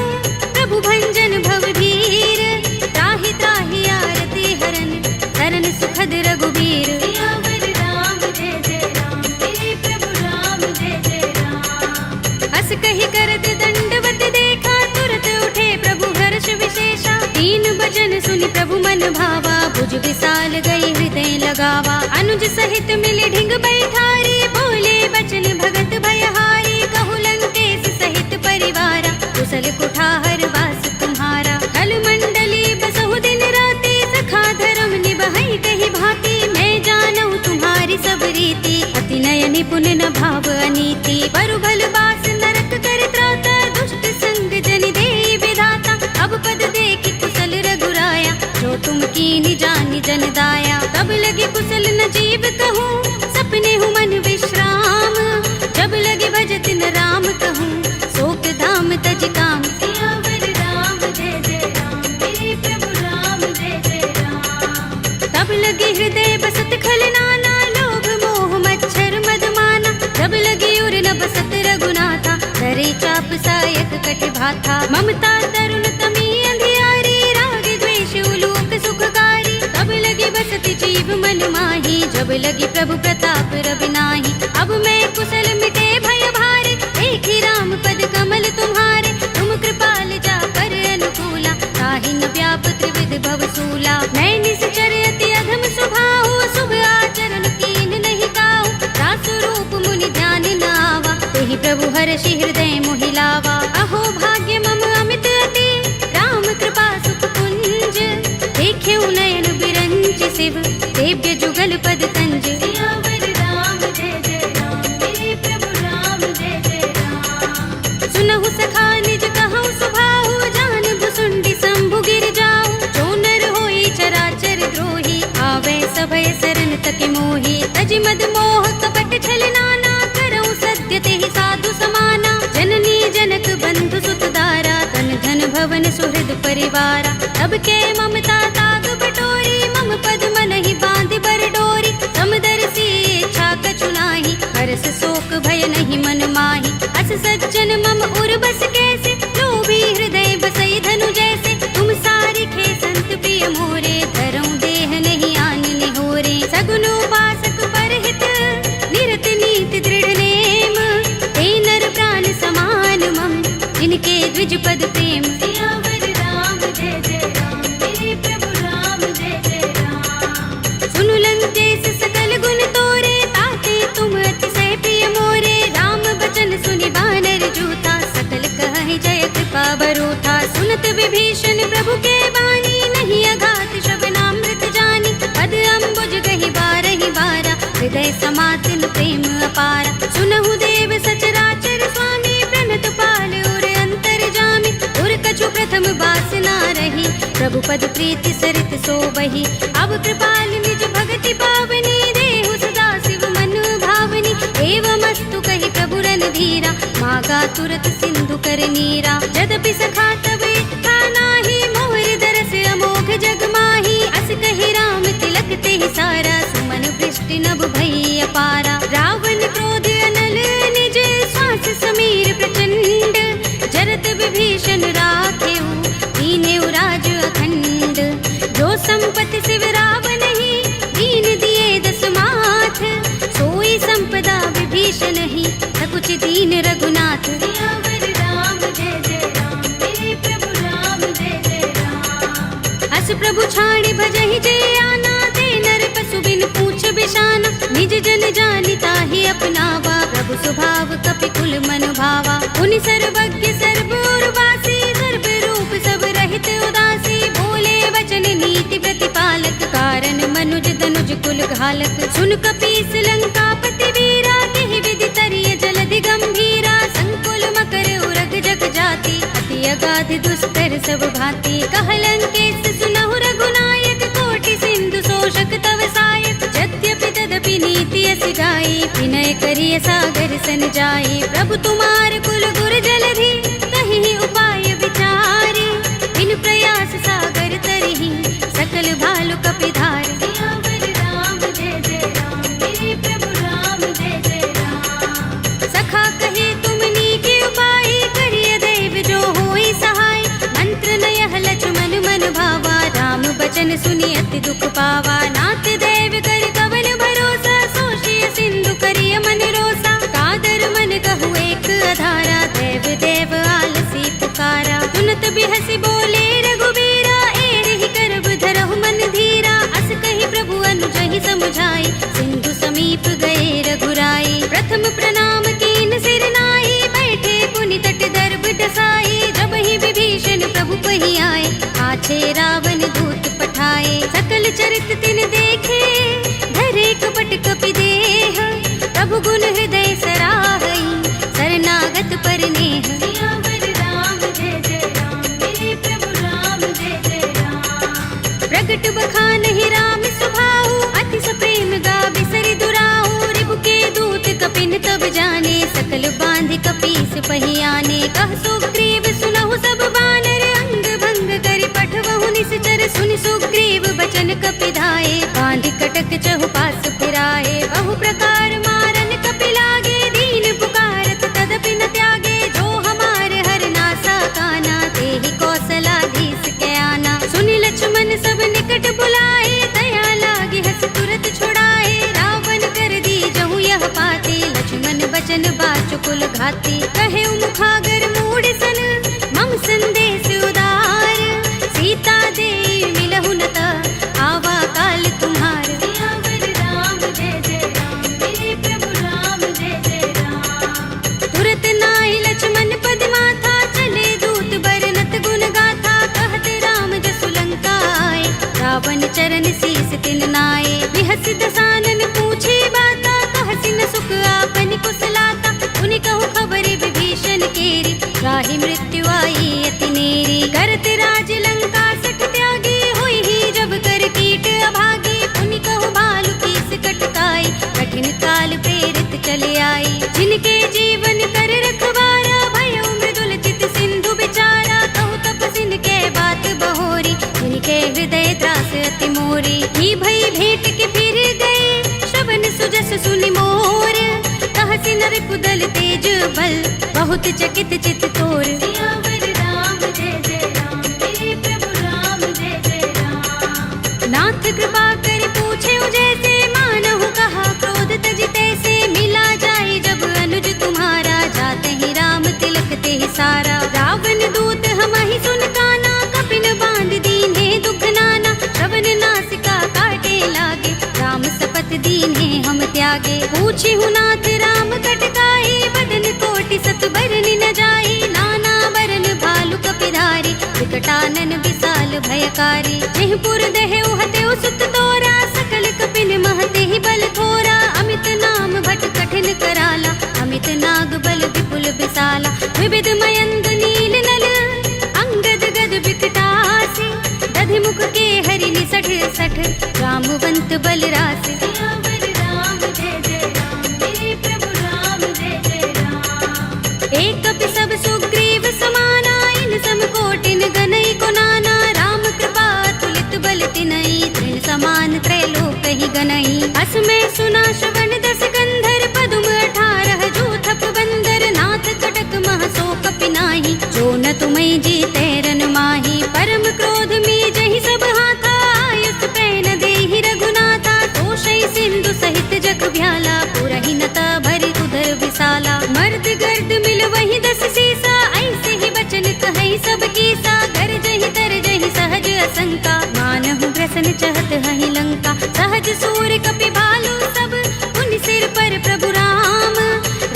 प्रभु भंजन भव धीर। त्राहि त्राहि आरती हरन शरण सुखद रघुबीर। सियावर राम जय जय राम मेरे प्रभु राम जय जय राम। हस कहि करत दंडवत देखा तुरत उठे प्रभु हर्ष विशेषा। तीन भजन सुनि प्रभु मन भावा भुज विशाल गई हृदय लगावा। अनुज सहित मिले ढिंग बैठारी बोले बचन भगत भयहारी। कहु लंकेश सहित परिवारा कुशल कुठार वास तुम्हारा। खल मंडली बसहु दिन राति सखा धर्म निबहै कहि भांति। मैं जानऊ तुम्हारी सब रीति अति नय निपुण न भाव अनीति। परु भल बास नरक कर त्राता दुष्ट संग जन देई विधाता। अब पद देख आया। तब लगे कुशल न जीव कहूँ, सपने हूँ मन विश्राम। जब लगे भजत न राम कहूँ, शोक धाम तज काम। सियावर राम जय जय राम, मेरे प्रभु राम जय जय राम। तब लगे हृदय बसत खल नाना, लोभ मोह मच्छर मदमाना। जब लगे उर न बसत रघुनाथा, धरे चाप सायक कट भाथा। ममता तरुण तमी अंधियारी, राग द्वेष उलोक सुखकारी। तब लगे बसत जीव मन माही, जब लगे प्रभु प्रताप रवि नाही। अब मैं कुशल मिटे भय भारे, देखी राम पद कमल तुम्हारे। तुम कृपाल जा कर अनुकूला, ताहि न व्याप त्रिविध भव सूला। मैं निश्चर अति अधम स्वभाव, शुभ आचरण कीन नहीं काऊ। रासु रूप मुनि ध्यान न आवा, तेहि प्रभु हर्षि हृदय मोहि लावा। अहो भाग्य मम अमित अति, राम कृपा सुख कुंज। देख्यउ नयन बिरंच शिव, सेव्य जुगल पद तंज। सियावर राम जय जय राम, मेरे प्रभु राम जय जय राम। सुनहु सखा निज कहु सुभाहु, जान भुसुंडी शंभु गिर जाऊ। जो नर होई चराचर द्रोही, आवे सभय शरण तक मोही। तज मद मोह कपट छल नाना, करऊँ सत्य तेहि साधु समाना। जननी जनक बंधु सुत दारा, तन धन भवन सुहृद परिवारा। तब के ममता ताग बटोरी, मम पद मन ही बांध बर डोरी। समदर्शी इच्छा कछु नाही, हरस शोक भय नहीं मन माही। अस सज्जन मम उर बस कैसे, लोभी हृदय बसई धनु जैसे। तुम सारिखे संत प्रिय मोरे, धरऊँ देह नहीं आन निहोरे। सगुन उपासक परहित, निरत नीति दृढ़ नेम। ते नर प्राण समान मम, जिनके द्विज पद प्रेम। सियावर राम जय जय राम, मेरे प्रभु राम जय जय राम। सुनु लंकेश सकल गुण तोरे, ताते तुम अतिशय प्रिय मोरे। राम बचन सुनि बानर जूथा, सकल कहहि जय कृपा बरूथा। सुनत विभीषण प्रभु के बानी, नहीं अघात श्रवणामृत जानी। पद अम्बुज गहि बारहि बारा, हृदय समातिन प्रेम अपारा। सुनहु देव सचराचर स्वामी, प्रणत पाल उर अंतर जामी। उर कछु प्रथम बासना रही, प्रभु पद प्रीति सरित सोबहि। अब कृपाल निज भगति पावनी, देहु सदा शिव मन भावनी। एवमस्तु कहि प्रभु रणधीरा, मागा तुरत सिंधु कर नीरा। यद्यपि सखा तब इच्छा नाही, मोहि दरस अमोघ जग माही। अस कहि राम तिलक तेहि सारा, सुमन वृष्टि नभ भई अपारा। रावण क्रोध अनल निज, श्वास समीर प्रचंड। जरत विभीषण राखेउ, दीनेउ राज अखंड। जो संपत्ति शिव रावण ही, दीन दिए दस माथ। सोई संपदा विभीषण ही, सकुच दीन रघुनाथ। सियावर राम जय जय राम, मेरे प्रभु राम जय जय राम। अस प्रभु छाड़ी भजहि जे आना, ते नर पशु बिन पूछ बिशाना। निज जन जानि ताहि अपनावा, प्रभु स्वभाव कपि कुल मन भावा। उनि सर्वज्ञ सर्व उर्वासी, सर्व रूप सब रहित उदासी। बोले वचन नीति प्रतिपालक, कारण मनुज तनुज कुल घालक। सुन कपीस लंकापति वीरा, केहि विधि तरिय जलधि गंभीरा। संकुल मकर उरग जग जाति, अति अगाध दुष्कर सब भांति। कह लंकेश सुनहु रघुनायक, कोटि सिंधु शोषक तव सायक। यद्यपि तदपि नीति अस गाई, विनय करिय सागर सन जाई। प्रभु तुम्हार कुल गुर जलधि, कहि उपाय विचारी। बिन प्रयास सागर तरहि, सकल भालु कपिधारी। सियावर राम जय जय राम, मेरे प्रभु राम जय जय राम। सखा कहे तुम नीके उपाय, करिय दैव जो होई सहाय। मंत्र नयह लक्ष्मण मन भावा, राम बचन सुनि अति दुख पावा। नाथ दैव कर कवन भरोसा, सोषिय सिंधु करिय मन रोसा। कादर मन कहु एक अधारा, देव देव आलसी पुकारा। सुनत बिहसि बोले रघुबीरा, एहि करब धरहु मन धीरा। अस कहि प्रभु अनुजहि समुझाई, सिंधु समीप गए रघुराई। प्रथम प्रणाम कीन सिर नाई, बैठे पुनि तट दर्भ डसाई। जब ही विभीषण प्रभु पहि आए, आछे रावण दूत पठाए। सकल चरित तिन देखे, धरे कपट कपि देह। प्रभु गुण हृदय सराहई, शरणागत पर नेह। सियावर राम जय जय राम, मेरे प्रभु राम जय जय राम। प्रगट बखान ही राम स्वभाव, पही आने। कह सुग्रीव सुनहु सब बानर, अंग भंग करि पठवहु निश्चर। सुनि सुग्रीव बचन कपिधाए, बांधि कटक चहुपास फिराए। बहु प्रकार मारन कपि लागे, दीन पुकारत तदपि न त्यागे। जो हमारे हर नासा काना, तेहि कौशलाधीश के आना। सुनि लक्ष्मण सब निकट बुलाए, दया लागे हस तुरत छुड़ाए। रावण कर दी जहु यह पाते, लक्ष्मण बचन बाचुकुल घाती। कहे मुखागर मूढ़ सन, मम संदेश उदार। सीता दे मिलहु न त, आवा काल तुम्हार। सियावर राम जय जय राम, मेरे प्रभु राम जय जय राम। तुरत नाहि लक्ष्मण पद माथा, चले दूत बरनत गुण गाथा। कहत राम जसु लंका आए, रावण चरण शीस तिन नाए। बिहस दसानन पूछे बाता, कहसि न सुख आपन कुशलाता। उनि कहु खबर विभीषण केरी, राहि मृत्यु आई अति नेरी। करत राज लंका सठ त्यागी, होई ही जब कर कीट अभागी। उनि कहु भालु कीस कटकाई, कठिन काल प्रेरित चले आई। जिनके जीवन कर रखवारा, भयउ मृदुल चित सिंधु बिचारा। कहु तपसिन के बात बहोरी, जिनके हृदय त्रास अति मोरी। ही भई भेंट के फिर गए, श्रवण सुजस सुनि मोर। कहसि न रिपुदल तेज बल, बहुत चकित चित तोर। सियावर राम जय जय राम, मेरे प्रभु राम जय जय राम। नाथ कृपा कर पूछे जैसे, मानहु कहा क्रोध तज तैसे। मिला जाए जब अनुज तुम्हारा, जाते ही राम तिलक ते सारा। रावण दूत हमहि सुन काना, कपिन बांध दीन्हे दुख नाना। श्रवण नासिका काटे लागे, राम सपथ दीन्हे हम त्यागे। पूछी नाथ राम कटकाई, बदन कोटि सत बरनि न जाई। नाना बरन भालु कपिधारी, विकटानन विशाल भयकारी। जेहपुर देहु हतेउ सुत तोरा, सकल कपिन महते ही बल थोरा। अमित नाम भट कठिन कराला, अमित नाग बल विपुल विशाला। विविध मयंग नील नल, अंगद गद विकटासी। दधि मुख के हरि निसठ सठ, रामवंत बल रासि। सियावर राम जय जय राम, मेरे प्रभु राम जय जय राम। एक कपि सब सुग्रीव समाना, इन सम कोटिन गनई को नाना। राम कृपा तुलित बल तिनई, तृण समान त्रैलोक ही गनई। अस में सुना श्रवण दस कंधर, पदुम 18 जूथप बंदर। नाथ कटक मह सो कपि नाही, जो न तुम्हें जीते रन माही। परम क्रोध में जहि सब हाथा, आयुष पैन देहि रघुनाथा। तोषै सिंधु सहित जग भ्याला, पुरहि नता भरि उदर विशाला। मर्द गर्द मिल वही 10 सीसा, ऐसे ही बचन कहै सब कीसा। गरजहि तरजहि सहज असंका, मानहु ग्रसन चहत हहि लंका। सहज सूर कपि भालु सब, उन सिर पर प्रभु राम।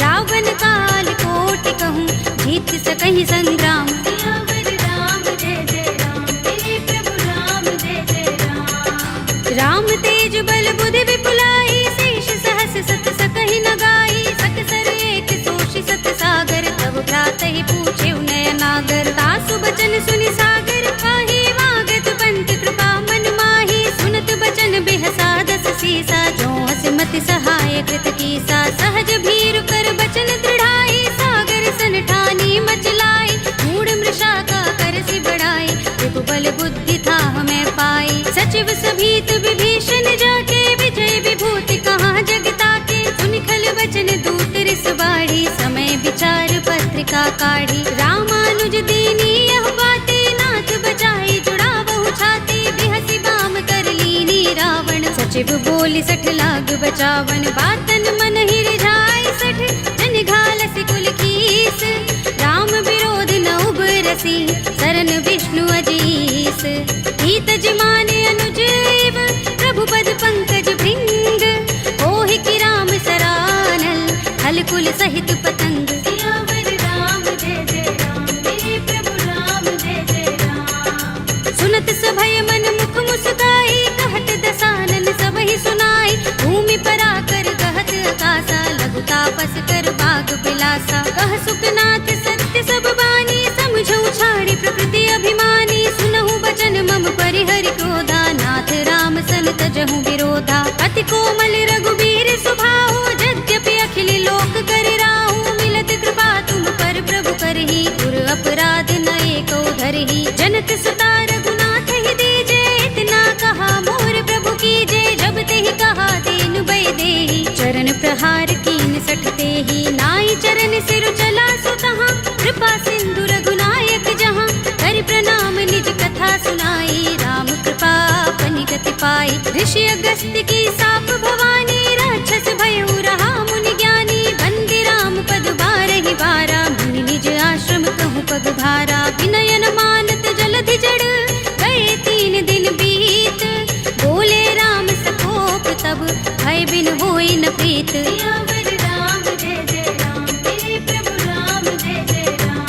रावण काल कोटि कहूँ, जीत सकहि संग्राम। सियावर राम जय जय राम, मेरे प्रभु राम जय जय राम। राम तेज बल बुद्धि विपुलाई, शेष सहस सत सकहि न गाई। सकसर एक सोषि सत सागर, तब भ्रातहि पूछे नयनागर। तासु बचन सुनि सागर पाहि, वागत पंत कृपा मन माहि। सुनत बचन बिहसा 10 सीसा, जो हस मति सहाय कृत कीसा। सहज भीरु कर बचन दृढ़ाई, सागर सन ठानी मचलाई। मूढ़ मृषा का करसि बढ़ाई, विपुबल बुद्धि था हमें पाई। सचिव सभीत विभीषण जाके, विजय विभूति कहाँ जगता के। सुनि खल बचन दूत रिस बाढ़ी, समय विचार पत्रिका काढ़ी। रामानुज दीनी यह बाते, नाथ बचाई जुड़ावहु छाती। बिहसि बाम कर लीनी रावण, सचिव बोली 60 लाग बचावन। बातन मन ही रिझाई 60, जन घालसि कुल कीस। राम विरोध न उबरसी, सरन विष्णु अजीस। हित जमाने अनुजीव, प्रभु पद पंकज भृंग। ओहि की राम सरानल, हल कुल सहित पतंग। सियावर राम जय जय राम, मेरे प्रभु राम जय जय राम। सुनत सभय मन मुख मुस्काई, कहत दसानन सबहि सुनाई। भूमि पर आकर कहत आकाशा, लघु तापस कर बाग बिलासा। कह सुखनाथ सत्य सब बानी, समझौ छाड़ी प्रकृति अभिमानी। सुनहु बचन मम परिहरि क्रोधा, नाथ राम सन तजहु विरोधा। अति कोमल रघुबीर स्वभाव, यद्यपि अखिल लोक कर राहु। मिलत कृपा तुम पर ही उर अपराध नए को धरही। जनक सुता रघुनाथ ही दीजे, इतना कहा मोर प्रभु कीजे। जब ते ही कहा दीन बै देही, चरण प्रहार कीन सठते ही। नाई चरण सिर चला सुतहाँ, कृपा सिंधु रघुनायक जहाँ। कर प्रणाम निज कथा सुनाई, राम कृपा अपनी गति पाई। ऋषि अगस्त्य की साप भवानी, राक्षस भयउ रहा मुनि ज्ञानी। बंदी राम पद बारहि बारा, मुनि निज आश्रम कहूँ पग भारा। विनयन मानत जलधि जड़, गए 3 दिन बीत। बोले राम सकोप तब, भय बिन होई न प्रीत। सियावर राम जय जय राम, मेरे प्रभु राम जय जय राम।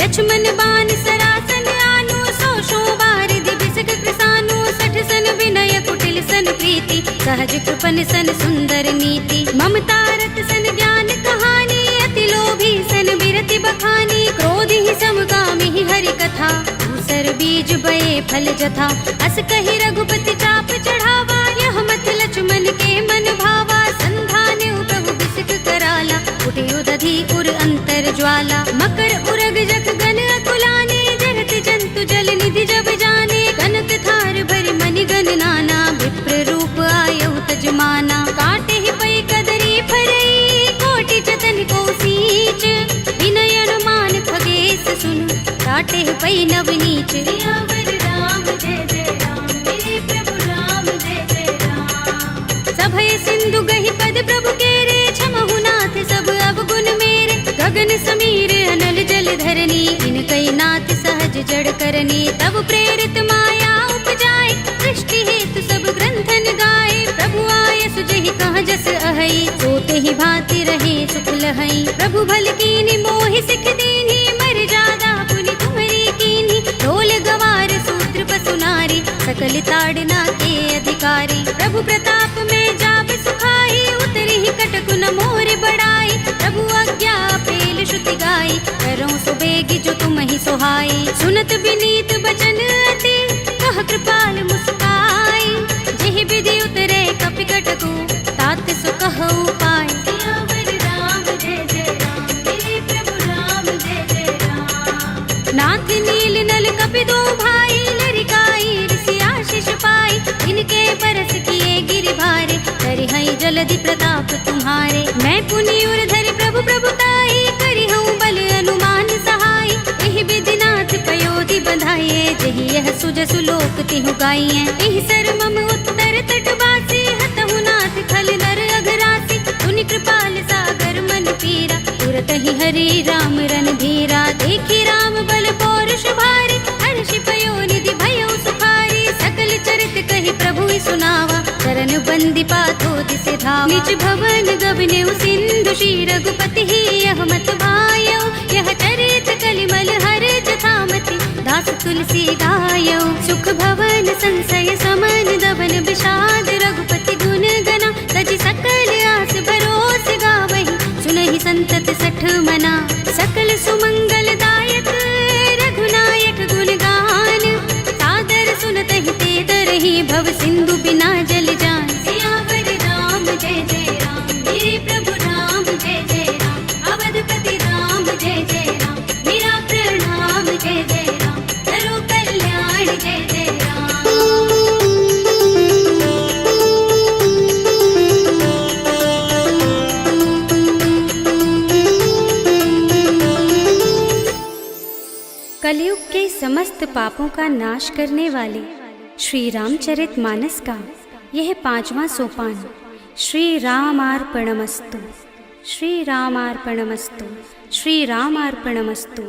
लक्ष्मण बान सरासन आनु, 100 बार दिबिसक कृसानु। 60 सन विनय कुटिल सन प्रीति, सहज कृपन सन सुंदर नीति। ममता रत सन ज्ञान कहानी, अति लोभी सन बिरति बखानी। क्रोध ही समकामी ही हरि कथा, दूसर बीज बये फल जथा। अस कहि रघुपति चाप चढ़ावा, यह मत लक्ष्मण के मन भावा। संधाने प्रभु बिसिक कराला, उठे उदधि उर अंतर ज्वाला। मकर उरग जख गन अकुलाने, जरत जंतु जल निधि जब जाने। कनक थार भरि मनि गन नाना, विप्र रूप आयउ तजमाना। काटे ही पै कदरी फरई, कोटि जतन को सींच। विनय अनुमान खगेश सुन, काटे ही पै नवनीच। सियावर राम जय जय राम, मेरे प्रभु राम जय जय राम। सभय सिंधु गहि पद प्रभु केरे, क्षमहु नाथ सब अवगुण मेरे। गगन समीर अनल जल धरनी, इनकई नाथ सहज जड़ करनी। तब प्रेरित माया उपजाए, सृष्टि हेतु सब ग्रंथन गाए। प्रभु आय सुजहि कहाँ जस अहै, सोते ही भांति रहे सुख लहै। प्रभु भल कीनी मोहि सिख दीनी, मर जादा पुनि तुम्हरी कीनी। ढोल गवार सूत्र पसु नारी, सकल ताड़ना के अधिकारी। प्रभु प्रताप में जाप सुखाई, उतरी ही कटकु न मोर बड़ाई। प्रभु आज्ञा पेल श्रुति गाई, करऊँ सुबेगी जो तुम ही सोहाई। सुनत विनीत बचन अति, कह कृपाल मुस्काई। जेहि विधि उतरे कपि कटकु, तात सुकहु पाय। सियावर राम जय जय राम, मेरे प्रभु राम जय जय राम। नाथ नील नल कपि दो भाई, लरिकाई ऋषि आशीष पाई। इनके परस किए गिरि भारे, करिहई जलधि प्रताप तुम्हारे। मैं पुनि उर धरि प्रभु प्रभुताई, करिहऊँ बल अनुमान सहाय। एहि विधि नाथ पयोधि बंधाइए, जहि यह सुजसु लोक तिहु गाइए। एहि सर मम उत्तर तट बासी, हतहु नाथ खल नर अघरासी। तुनि कृपाल सागर मन पीरा, तुरत ही हरि राम रन धीरा। देखी राम बल पौरुष भारी, हर्षि पयोनिधि भयउ सुखारी। सकल चरित कहि प्रभु ही सुनावा, चरण बंदी पाथो दिसे धावा। निज भवन गबनेउ सिंधु, श्री रघुपति ही यह मत भायौ। यह चरित कलिमल हर जथामति, दास तुलसी गायौ। सुख भवन संशय समन, दबन विषाद रघुपति गुण गना। तजि सकल आस भरोस गावहि, सुनहि संतत 60 मना। सकल सुमंगल दायक, रघुनायक गुण गान। सादर सुनतहि ते तरहि, भव सिंधु बिना जल जान। सियावर राम जय जय राम, मेरे प्रभु राम जय जय राम। अवधपति राम जय जय राम, मेरा प्रणाम जय जय राम। करो कल्याण जय जय राम। कलयुग के समस्त पापों का नाश करने वाले श्री रामचरित मानस का यह 5वां सोपान श्री रामार्पणमस्तु, श्री रामार्पणमस्तु, श्री रामार्पणमस्तु।